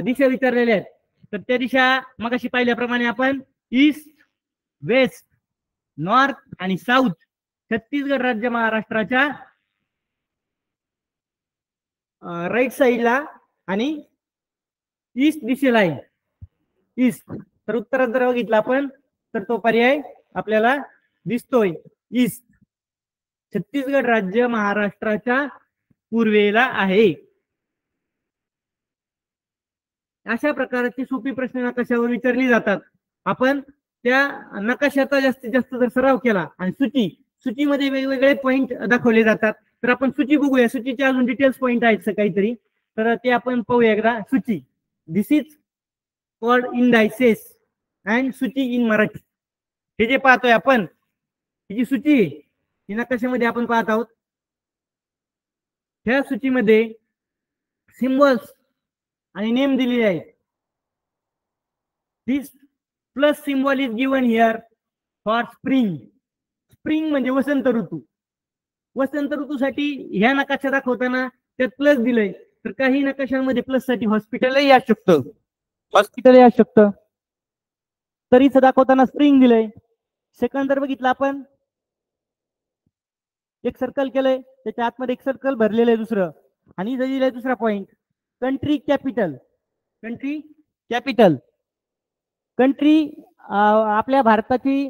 Speaker 3: दिशा विचारलेल्या आहेत. तर त्या दिशा मगाशी पाहिल्याप्रमाणे आपण ईस्ट, वेस्ट, नॉर्थ आणि साऊथ, छत्तीसगड राज्य महाराष्ट्राच्या राईट साईडला आणि ईस्ट दिशेला आहे. ईस्ट. तर उत्तरात जर बघितलं आपण तर तो पर्याय आपल्याला दिसतोय ईस्ट. छत्तीसगड राज्य महाराष्ट्राच्या पूर्वेला आहे. अशा प्रकारची सोपी प्रश्न नकाशावर विचारली जातात. आपण त्या नकाशाचा जास्तीत जास्त जर सराव केला आणि सूचीमध्ये वेगवेगळे पॉइंट दाखवले जातात, तर आपण सूची बघूया. सूचीचे अजून डिटेल्स पॉइंट आहेत काहीतरी, तर ते आपण पाहूया एकदा. सूची, दिस इज कॉल्ड इंडायसेस अँड सूची इन मराठी. हे जे पाहतोय आपण, ही जी सूची ही नकाशामध्ये आपण पाहत आहोत, ह्या सूचीमध्ये सिम्बॉल्स आणि नेम दिलेले आहेत. This plus symbol is given here for spring. Spring म्हणजे वसंत ऋतू. वसंत ऋतूसाठी ह्या नकाशा दाखवताना त्यात प्लस दिलंय, तर काही नकाशांमध्ये प्लस साठी हॉस्पिटलही असू शकतं, हॉस्पिटलही असू शकतं. तर इथं दाखवताना स्प्रिंग दिलंय. सेकंड जर बघितलं आपण, एक सर्कल केलंय, त्याच्या आतमध्ये एक सर्कल भरलेलं आहे दुसरं, आणि इथं दिलंय दुसरा point country capital. Country capital, country आपल्या भारताची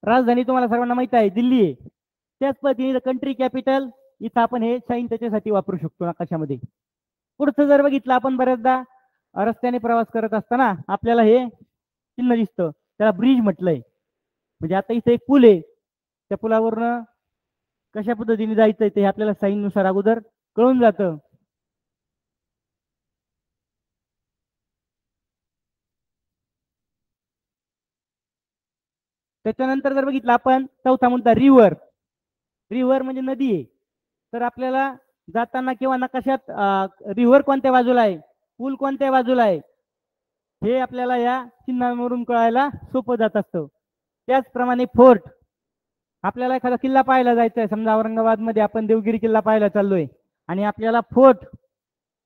Speaker 3: राजधानी तुम्हाला सर्वांना माहित आहे दिल्ली आहे. त्याच पद्धतीने कंट्री कॅपिटल इथं आपण हे साईन त्याच्यासाठी वापरू शकतो नकाशामध्ये. पुढचं जर बघितलं आपण, बऱ्याचदा रस्त्याने प्रवास करत असताना आपल्याला हे चिन्ह दिसतं, त्याला ब्रिज म्हटलंय. म्हणजे आता इथे एक पूल आहे, त्या पुलावरनं कशा पद्धतीने जायचंय ते आपल्याला साईन नुसार अगोदर कळून जातं. त्याच्यानंतर जर बघितलं आपण, चौथा मुद्दा रिव्हर. रिव्हर म्हणजे नदी आहे. तर आपल्याला जाताना किंवा नकाशात रिव्हर कोणत्या बाजूला आहे, पूल कोणत्या बाजूला आहे, हे आपल्याला या चिन्हांवरून कळायला सोपं जात असतं. त्याचप्रमाणे फोर्ट, आपल्याला एखादा किल्ला पाहायला जायचा आहे, समजा औरंगाबाद मध्ये आपण देवगिरी किल्ला पाहायला चाललोय, आणि आपल्याला फोर्ट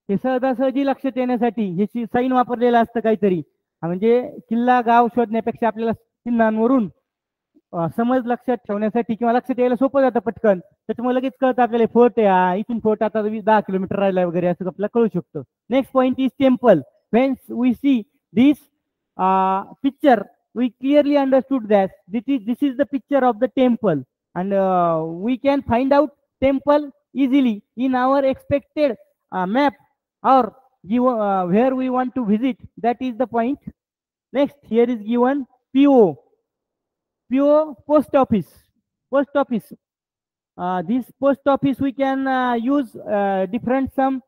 Speaker 3: हे सहजासहजी लक्षात येण्यासाठी हे साईन वापरलेलं असतं काहीतरी. म्हणजे किल्ला गाव शोधण्यापेक्षा आपल्याला चिन्हांवरून समज लक्षात ठेवण्यासाठी किंवा लक्षात यायला सोपं जातं पटकन. त्याच्यामुळे लगेच कळतं आपल्याला फोर्ट आहे, इथून फोर्ट आता 10 किलोमीटर राहिला वगैरे, असं आपल्याला कळू शकतं. Next point is temple. When we see this picture we clearly understood that this is the picture of the temple, and we can find out temple easily in our expected map or where we want to visit. That is the point. Next, here is given PO. PO, post office. Post office. This post office we can use different some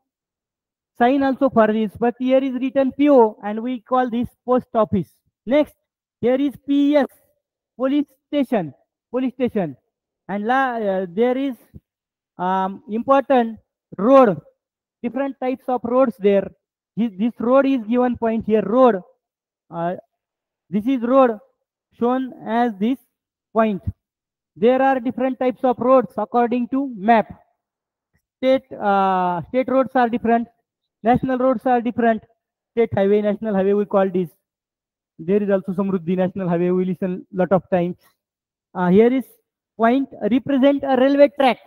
Speaker 3: sign also for this, but here is written PO and we call this post office. Next, here is PS, police station. Police station. And there is important road, different types of roads there. This road is given point here, road. This is road shown as this point. There are different types of roads according to map. State roads are different, national roads are different. State highway, national highway we call this. There is also Samruddhi National Highway, we listen lot of times. Here is point represent a railway track.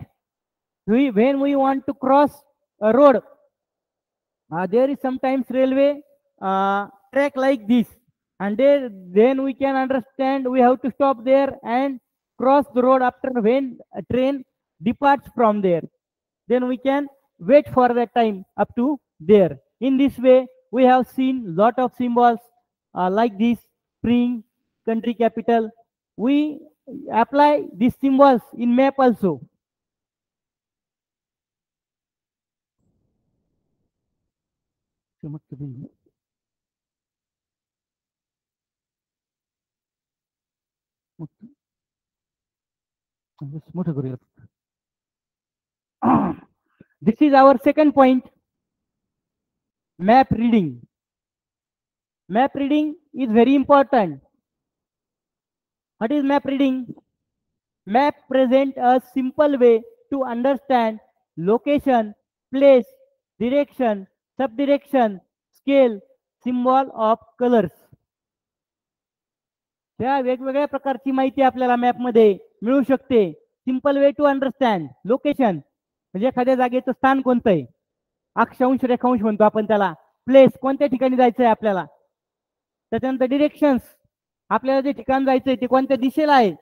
Speaker 3: When we want to cross a road, there is sometimes railway track like this, and then we can understand we have to stop there and cross the road after when a train departs from there. Then we can wait for that time up to there. In this way, we have seen lot of symbols like this, spring, country capital. We apply these symbols in map also. This is our second point, map reading. Map reading is very important. What is map reading? Map present a simple way to understand location, place, direction, subdirection, scale, symbol of colors. त्या वेगवेगळ्या प्रकारची माहिती आपल्याला map मध्ये मिळू शकते. Simple way to understand location म्हणजे एखाद्या जागेचं स्थान कोणतं आहे, अक्षांश रेखांश म्हणतो आपण त्याला. प्लेस कोणत्या ठिकाणी जायचंय आपल्याला. त्याच्यानंतर डिरेक्शन्स आपल्याला जे ठिकाण जायचंय ते कोणत्या दिशेला आहे.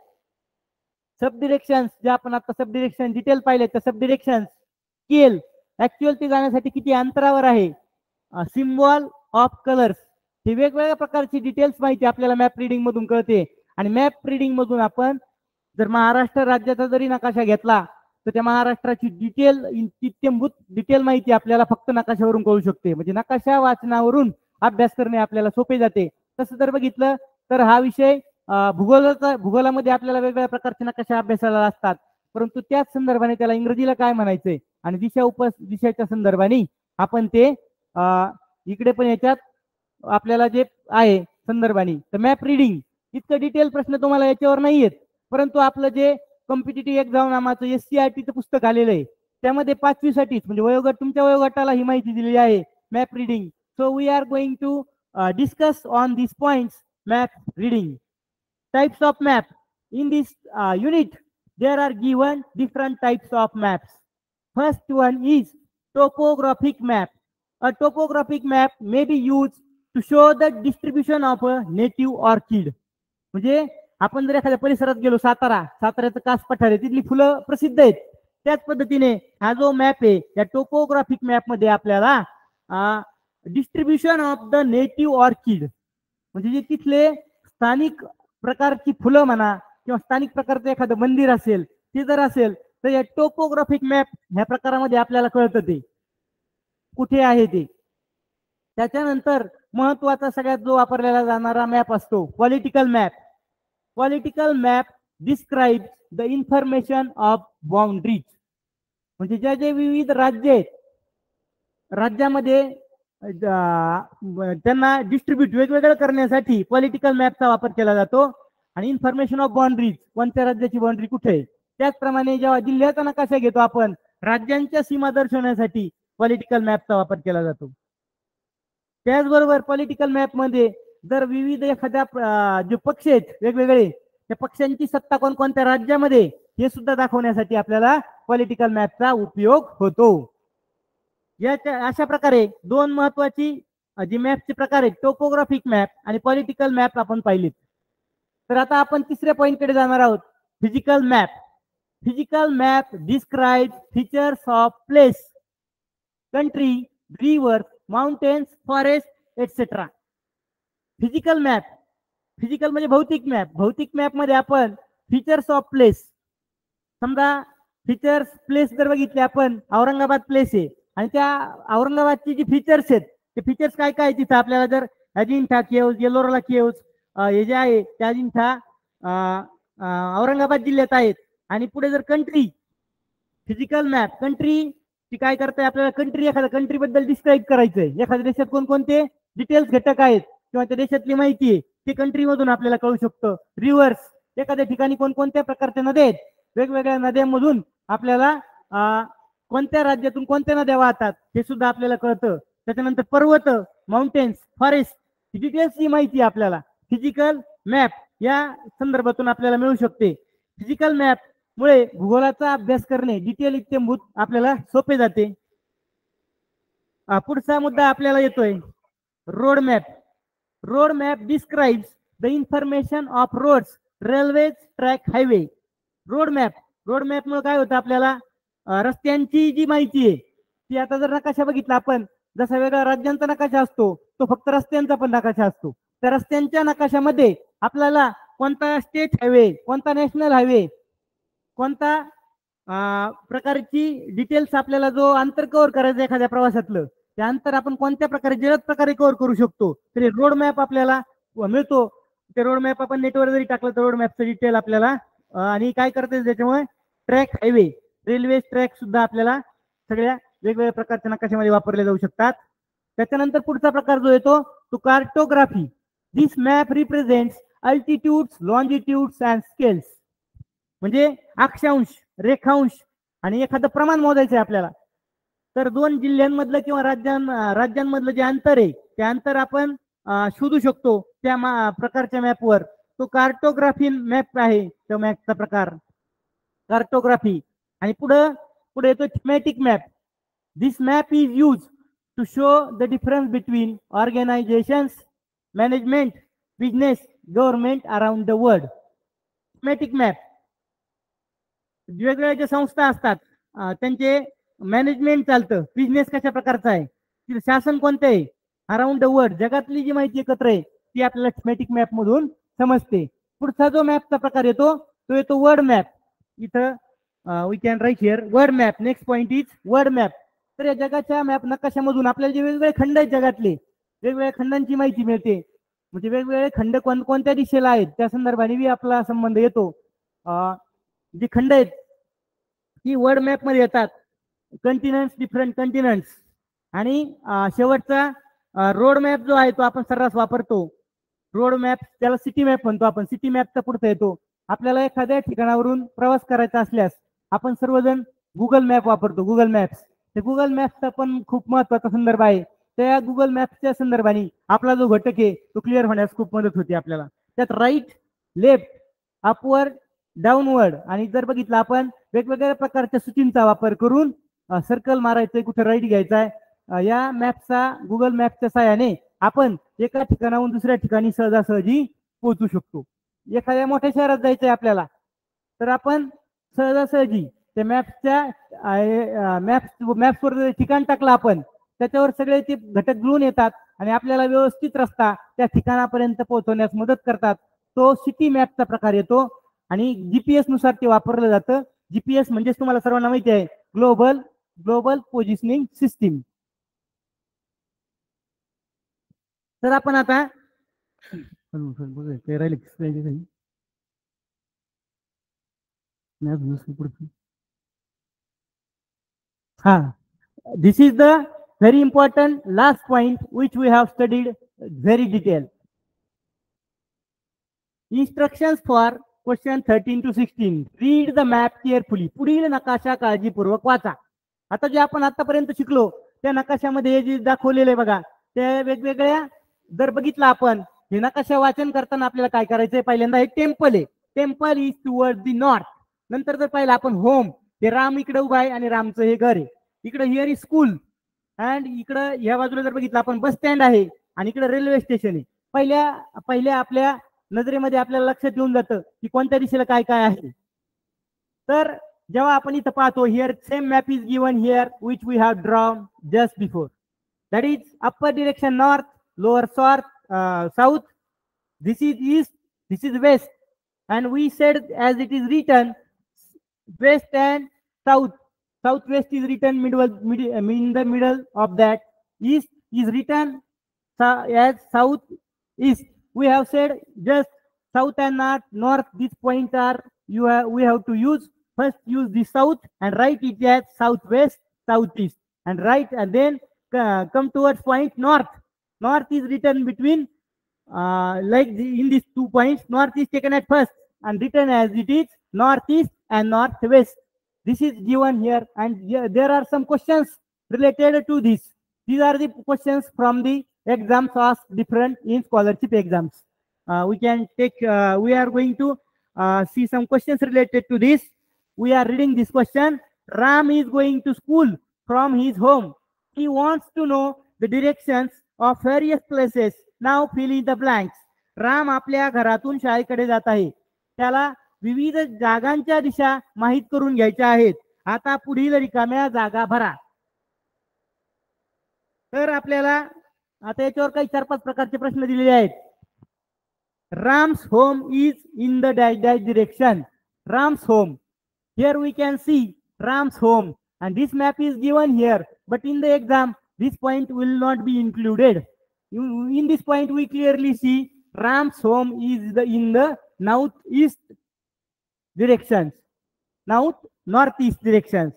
Speaker 3: सब डिरेक्शन्स जे आपण आता सब डिरेक्शन डिटेल पाहिले तर सब डिरेक्शन्स. स्केल ऍक्च्युअल ते जाण्यासाठी किती अंतरावर आहे. सिम्बॉल ऑफ कलर्स ही वेगवेगळ्या प्रकारची डिटेल्स माहिती आपल्याला मॅप रिडिंग मधून कळते. आणि मॅप रिडिंग मधून आपण जर महाराष्ट्र राज्याचा जरी नकाशा घेतला तर त्या महाराष्ट्राची इत्यंभूत डिटेल माहिती आपल्याला फक्त नकाशावरून कळू शकते. म्हणजे नकाशा वाचनावरून अभ्यास करणे आपल्याला सोपे जाते. तसं जर बघितलं तर हा विषय भूगोलामध्ये आपल्याला वेगवेगळ्या प्रकारचे नकाशा अभ्यासाला असतात, परंतु त्याच संदर्भाने त्याला इंग्रजीला काय म्हणायचंय आणि दिशाच्या संदर्भाने आपण ते इकडे पण याच्यात आपल्याला जे आहे संदर्भाने. तर मॅप रिडिंग इतकं डिटेल प्रश्न तुम्हाला याच्यावर नाही येत, परंतु आपलं जे कॉम्पिटिटिव्ह एक्झाम नामाचं SCRTचं पुस्तक आलेलं आहे त्यामध्ये 5वी साठीच म्हणजे वयोगट तुमच्या वयोगटाला ही माहिती दिलेली आहे map reading. So we are going to discuss on this points map reading. Types of map. In this unit, there are given different types of maps. First one is topographic map. A topographic map may be used to show the distribution of a native orchid. म्हणजे आपण जर एखाद्या परिसरात गेलो, साताऱ्याचं कास पठार आहे, तिथली फुलं प्रसिद्ध आहेत. त्याच पद्धतीने हा जो मॅप आहे या टोपोग्राफिक मॅप मध्ये आपल्याला distribution of the native orchid म्हणजे जे तिथले स्थानिक प्रकारची फुलं म्हणा किंवा स्थानिक प्रकारचं एखादं मंदिर असेल ते जर असेल तर या टोपोग्राफिक मॅप ह्या प्रकारामध्ये आपल्याला कळतं ते कुठे आहे ते. त्याच्यानंतर महत्वाचा सगळ्यात जो वापरलेला जाणारा मॅप असतो political map. Political map describe the information of boundaries म्हणजे ज्या जे विविध राज्य आहेत राज्यामध्ये त्यांना डिस्ट्रीब्यूट वेगवेगळं करण्यासाठी पॉलिटिकल मॅपचा वापर केला जातो. आणि इन्फॉर्मेशन ऑफ बाउंड्रीज कोणत्या राज्याची बाउंड्री कुठे आहे. त्याचप्रमाणे जेव्हा जिल्ह्याचा नकाशा घेतो आपण राज्यांच्या सीमा दर्शवण्यासाठी पॉलिटिकल मॅपचा वापर केला जातो. त्याचबरोबर पॉलिटिकल मॅप मध्ये जर विविध एखाद्या जे पक्ष आहेत वेगवेगळे त्या पक्षांची सत्ता कोणत्या राज्यामध्ये हे सुद्धा दाखवण्यासाठी आपल्याला पॉलिटिकल मॅपचा उपयोग होतो. याच्या अशा प्रकारे दोन महत्वाची जी मॅपचे प्रकार आहेत टोपोग्राफिक मॅप आणि पॉलिटिकल मॅप आपण पाहिलेत. तर आता आपण तिसऱ्या पॉइंटकडे जाणार आहोत physical map. Physical map describe features of place, country, river, mountains, forest etcetera. Physical map physical म्हणजे भौतिक मॅप. भौतिक मॅप मध्ये आपण फीचर्स ऑफ प्लेस समजा फीचर्स प्लेस जर बघितले आपण औरंगाबाद प्लेस आहे आणि त्या औरंगाबादची जी फीचर्स आहेत ते फीचर्स काय काय तिथं आपल्याला जर अजिंठा केव्ज, येलोरा केव्ज हे जे आहे त्या अजिंठा औरंगाबाद जिल्ह्यात आहेत. आणि पुढे जर कंट्री फिजिकल मॅप कंट्री ती काय करते आपल्याला कंट्री एखाद्या कंट्री बद्दल डिस्क्राईब करायचंय. एखाद्या देशात कोणकोणते डिटेल्स घटक आहेत किंवा त्या देशातली माहिती आहे ती कंट्री मधून आपल्याला कळू शकतं. रिव्हर्स एखाद्या ठिकाणी कोणकोणत्या प्रकारच्या नद्या आहेत वेगवेगळ्या नद्यांमधून आपल्याला कोणत्या राज्यातून कोणत्या नद्या वाहतात हे सुद्धा आपल्याला कळतं. त्याच्यानंतर पर्वत, माउंटेन्स, फॉरेस्ट ही डिटेल्सची माहिती आपल्याला फिजिकल मॅप या संदर्भातून आपल्याला मिळू शकते. फिजिकल मॅप मुळे भूगोलाचा अभ्यास करणे डिटेल इत्यंभूत आपल्याला सोपे जाते. पुढचा मुद्दा आपल्याला येतोय road map. Road map describes the information of roads, railways, track, highway. Road map मुळे काय होतं आपल्याला रस्त्यांची जी माहिती आहे ती आता जर नकाशा बघितला आपण जसा वेगळ्या राज्यांचा नकाशा असतो तो फक्त रस्त्यांचा पण नकाशा असतो. त्या रस्त्यांच्या नकाशामध्ये आपल्याला कोणता स्टेट हायवे, कोणता नॅशनल हायवे, कोणता प्रकारची डिटेल्स आपल्याला जो अंतर कव्हर करायचं एखाद्या प्रवासातलं ते अंतर आपण कोणत्या प्रकारे जलद प्रकारे कव्हर करू शकतो तरी रोड मॅप आपल्याला मिळतो. ते रोड मॅप आपण नेटवर जरी टाकलं तर रोड मॅपचं डिटेल आपल्याला आणि काय करते त्याच्यामुळे ट्रॅक, हायवे, रेल्वे ट्रॅक सुद्धा आपल्याला सगळ्या वेगवेगळ्या प्रकारच्या नकाशामध्ये वापरले जाऊ शकतात. त्याच्यानंतर पुढचा प्रकार जो येतो तो cartography. This map represents altitudes, longitudes and scales. म्हणजे अक्षांश, रेखांश आणि एखादं प्रमाण मोजायचं आहे आपल्याला, तर दोन जिल्ह्यांमधलं किंवा राज्यांमधलं जे अंतर आहे ते अंतर आपण शोधू शकतो त्या प्रकारच्या मॅपवर. तो कार्टोग्राफी मॅप आहे, तो मॅपचा प्रकार कार्टोग्राफी. आणि पुढे येतो thematic map. This map is use to show the difference between organisations, management, business, government around the world. Thematic map, वेगवेगळ्या ज्या संस्था असतात त्यांचे मॅनेजमेंट चालतं, बिझनेस कशा प्रकारचा आहे, शासन कोणतं आहे, अराउंड द वर्ल्ड जगातली जी माहिती एकत्र आहे ती आपल्याला थीमॅटिक मॅप मधून समजते. पुढचा जो मॅपचा प्रकार येतो तो येतो वर्ड मॅप. इथं we can write here word map. Next point is word map. तर या जगाच्या मॅप नकाशामधून आपल्याला जे वेगवेगळे खंड आहेत जगातले, वेगवेगळ्या खंडांची माहिती मिळते. म्हणजे वेगवेगळे खंड कोणत्या दिशेला आहेत त्या संदर्भाने आपला संबंध येतो. जी खंड आहेत ती वर्ड मॅप मध्ये येतात. Continents, different continents. आणि शेवटचा रोड मॅप जो आहे तो आपण सर्रास वापरतो. रोड मॅप त्याला सिटी मॅप म्हणतो आपण. सिटी मॅपचा पुढचा येतो. आपल्याला एखाद्या ठिकाणावरून प्रवास करायचा असल्यास आपण सर्वजण गुगल मॅप वापरतो, गुगल मॅप्स. ते गुगल मॅपचा पण खूप महत्वाचा संदर्भ आहे. त्या गुगल मॅपच्या संदर्भाने आपला जो घटक आहे तो क्लिअर होण्यास खूप मदत होते आपल्याला. त्यात राईट, लेफ्ट, अपवर्ड, डाऊनवर्ड आणि जर बघितलं आपण वेगवेगळ्या प्रकारच्या सूचींचा वापर करून सर्कल मारायचंय, कुठे राईट घ्यायचा आहे, या मॅपचा गुगल मॅपच्या सहाय्याने आपण एका ठिकाणाहून दुसऱ्या ठिकाणी सहजासहजी पोहोचू शकतो. एखाद्या मोठ्या शहरात जायचंय आपल्याला तर आपण सहजासहजी त्या मॅप्सवर ठिकाण टाकलं आपण, त्याच्यावर सगळे ते घटक जुळून येतात आणि आपल्याला व्यवस्थित रस्ता त्या ठिकाणापर्यंत पोहोचवण्यास मदत करतात. तो सिटी मॅपचा प्रकार येतो आणि जीपीएस नुसार ते वापरलं जातं. जीपीएस म्हणजे तुम्हाला सर्वांना माहिती आहे, ग्लोबल पोझिशनिंग सिस्टीम. तर आपण आता this is the very important last point which we have studied very detailed. Instructions for question 13 to 16. Read the map carefully. पुढील नकाशा काळजीपूर्वक वाचा. आता जे आपण आतापर्यंत शिकलो त्या नकाशामध्ये जे दाखवलेले बघा, त्या वेगवेगळ्या जर बघितलं आपण हे नकाशा वाचन करताना आपल्याला काय करायचंय, पहिल्यांदा हे टेम्पल आहे. Temple is toward the north. नंतर जर पाहिलं आपण होम, हे राम इकडे उभा आहे आणि रामचं हे घर आहे. इकडे हिअर इज स्कूल अँड इकडं ह्या बाजूला जर बघितलं आपण बस स्टँड आहे आणि इकडे रेल्वे स्टेशन आहे. पहिल्या आपल्या नजरेमध्ये आपल्याला लक्षात येऊन जातं की कोणत्या दिशेला काय काय आहे. तर जेव्हा आपण इथं पाहतो here same map is given here which we have drawn just before. That is upper direction north, lower south, this is east, this is west, and we said as it is written west and south. Southwest is written in the middle of that. East is written as southeast. We have said just south and north. These points are we have to use. First use the south and write it as southwest, southeast, and write and then come towards point north. North is written between in these 2 points. North is taken at first and written as it is northeast and northwest. This is given here, and there are some questions related to this. These are the questions from the exams asked different in scholarship exams. We can take. We are going to see some questions related to this. We are reading this question. Ram is going to school from his home. He wants to know the directions of various places. Now fill in the blanks. Ram आपल्या घरातून शाळेकडे जात आहे. त्याला विविध जागांच्या दिशा माहित करून घ्यायच्या आहेत. आता पुढील रिकाम्या जागा भरा. तर आपल्याला आता याच्यावर काही 4-5 प्रकारचे प्रश्न दिलेले आहेत. Ram's home is in the dash dash direction. Ram's home. Here we can see Ram's home and this map is given here, but in the exam this point will not be included. In this point we clearly see Ram's home is in the northeast directions, northeast directions.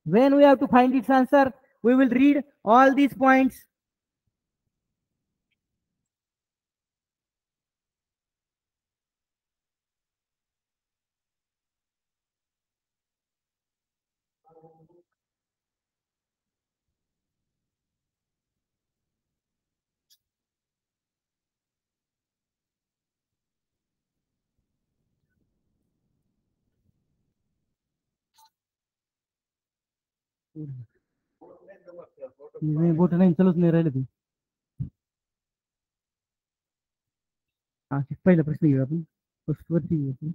Speaker 3: When we have to find its answer, we will read all these points. बोट नाही चालूच नाही राहिले ते. पहिला प्रश्न घेऊ आपण. वरती घेऊ आपण.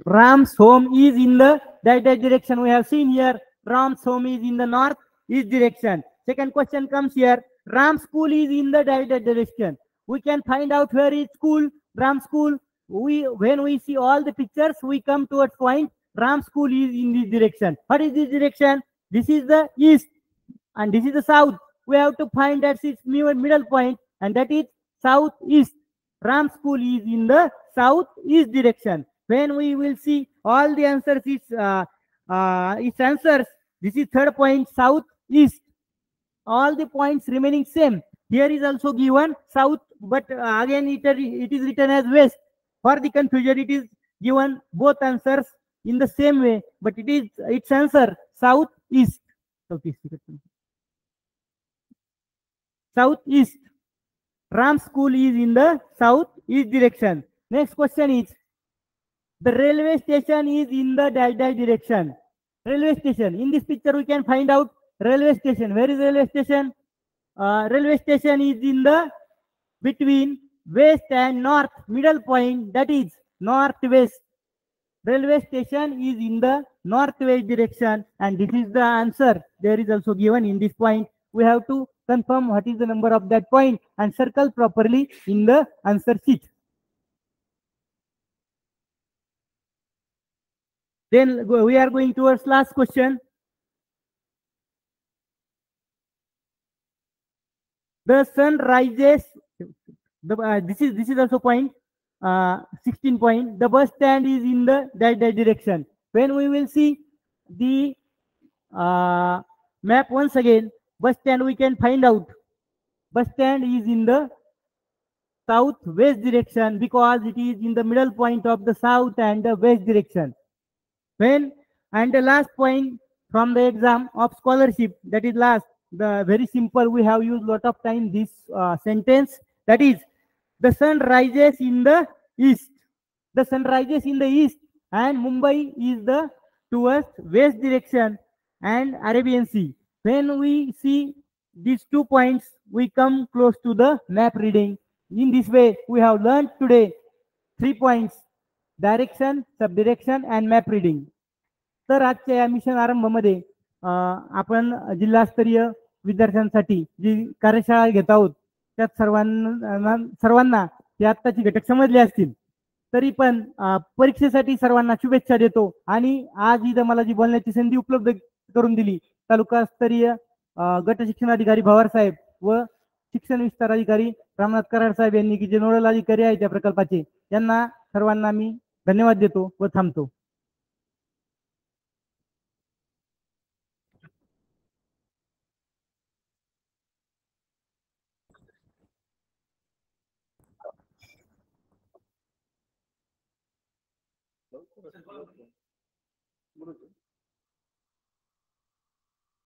Speaker 3: Ram's home is in the that direction. We have seen here. Ram's home is in the north east direction. Second question comes here. Ram's school is in the that direction. We can find out where is school. Ram's school. When we see all the pictures, we come towards point. Ram's school is in this direction. What is this direction? This is the east, and this is the south. We have to find that its middle point, and that is southeast. Ram's school is in the southeast direction. When we will see all the answers, its answers. This is third point, southeast. All the points remaining same. Here is also given south, but again it is written as west. For the confusion, it is given both answers in the same way, but it is its answer southeast. Southeast. Ram school is in the southeast direction. Next question is, the railway station is in the dash direction. Railway station. In this picture, we can find out railway station. Where is railway station? Railway station is in the between west and north, middle point, that is northwest. Railway station is in the northwest direction, and this is the answer. There is also given in this point. We have to confirm what is the number of that point and circle properly in the answer sheet. Then we are going towards last question. The sun rises. This is also point 16 point. The bus stand is in the that direction. When we will see the map once again, bus stand we can find out. Bus stand is in the southwest direction because it is in the middle point of the south and the west direction. And the last point from the exam of scholarship, that is last, the very simple, we have used lot of time this sentence, that is, the sun rises in the east. The sun rises in the east, and Mumbai is the towards west direction and Arabian Sea. When we see these 2 points, we come close to the map reading. In this way, we have learned today 3 points: direction, subdirection and map reading. तर आजच्या या mission आरंभमध्ये आपण जिल्हास्तरीय विद्यार्थ्यांसाठी जी कार्यशाळा घेत आहोत त्यात सर्वांना ही आत्ताची घटक समजले असतील. तरी पण परीक्षेसाठी सर्वांना शुभेच्छा देतो. आणि आज इथं मला जी बोलण्याची संधी उपलब्ध करून दिली तालुकास्तरीय गट शिक्षणाधिकारी भवार साहेब व शिक्षण विस्तार अधिकारी रामनाथ कराड साहेब यांनी, की जे नोडल अधिकारी आहेत त्या प्रकल्पाचे, यांना सर्वांना मी धन्यवाद देतो व थांबतो.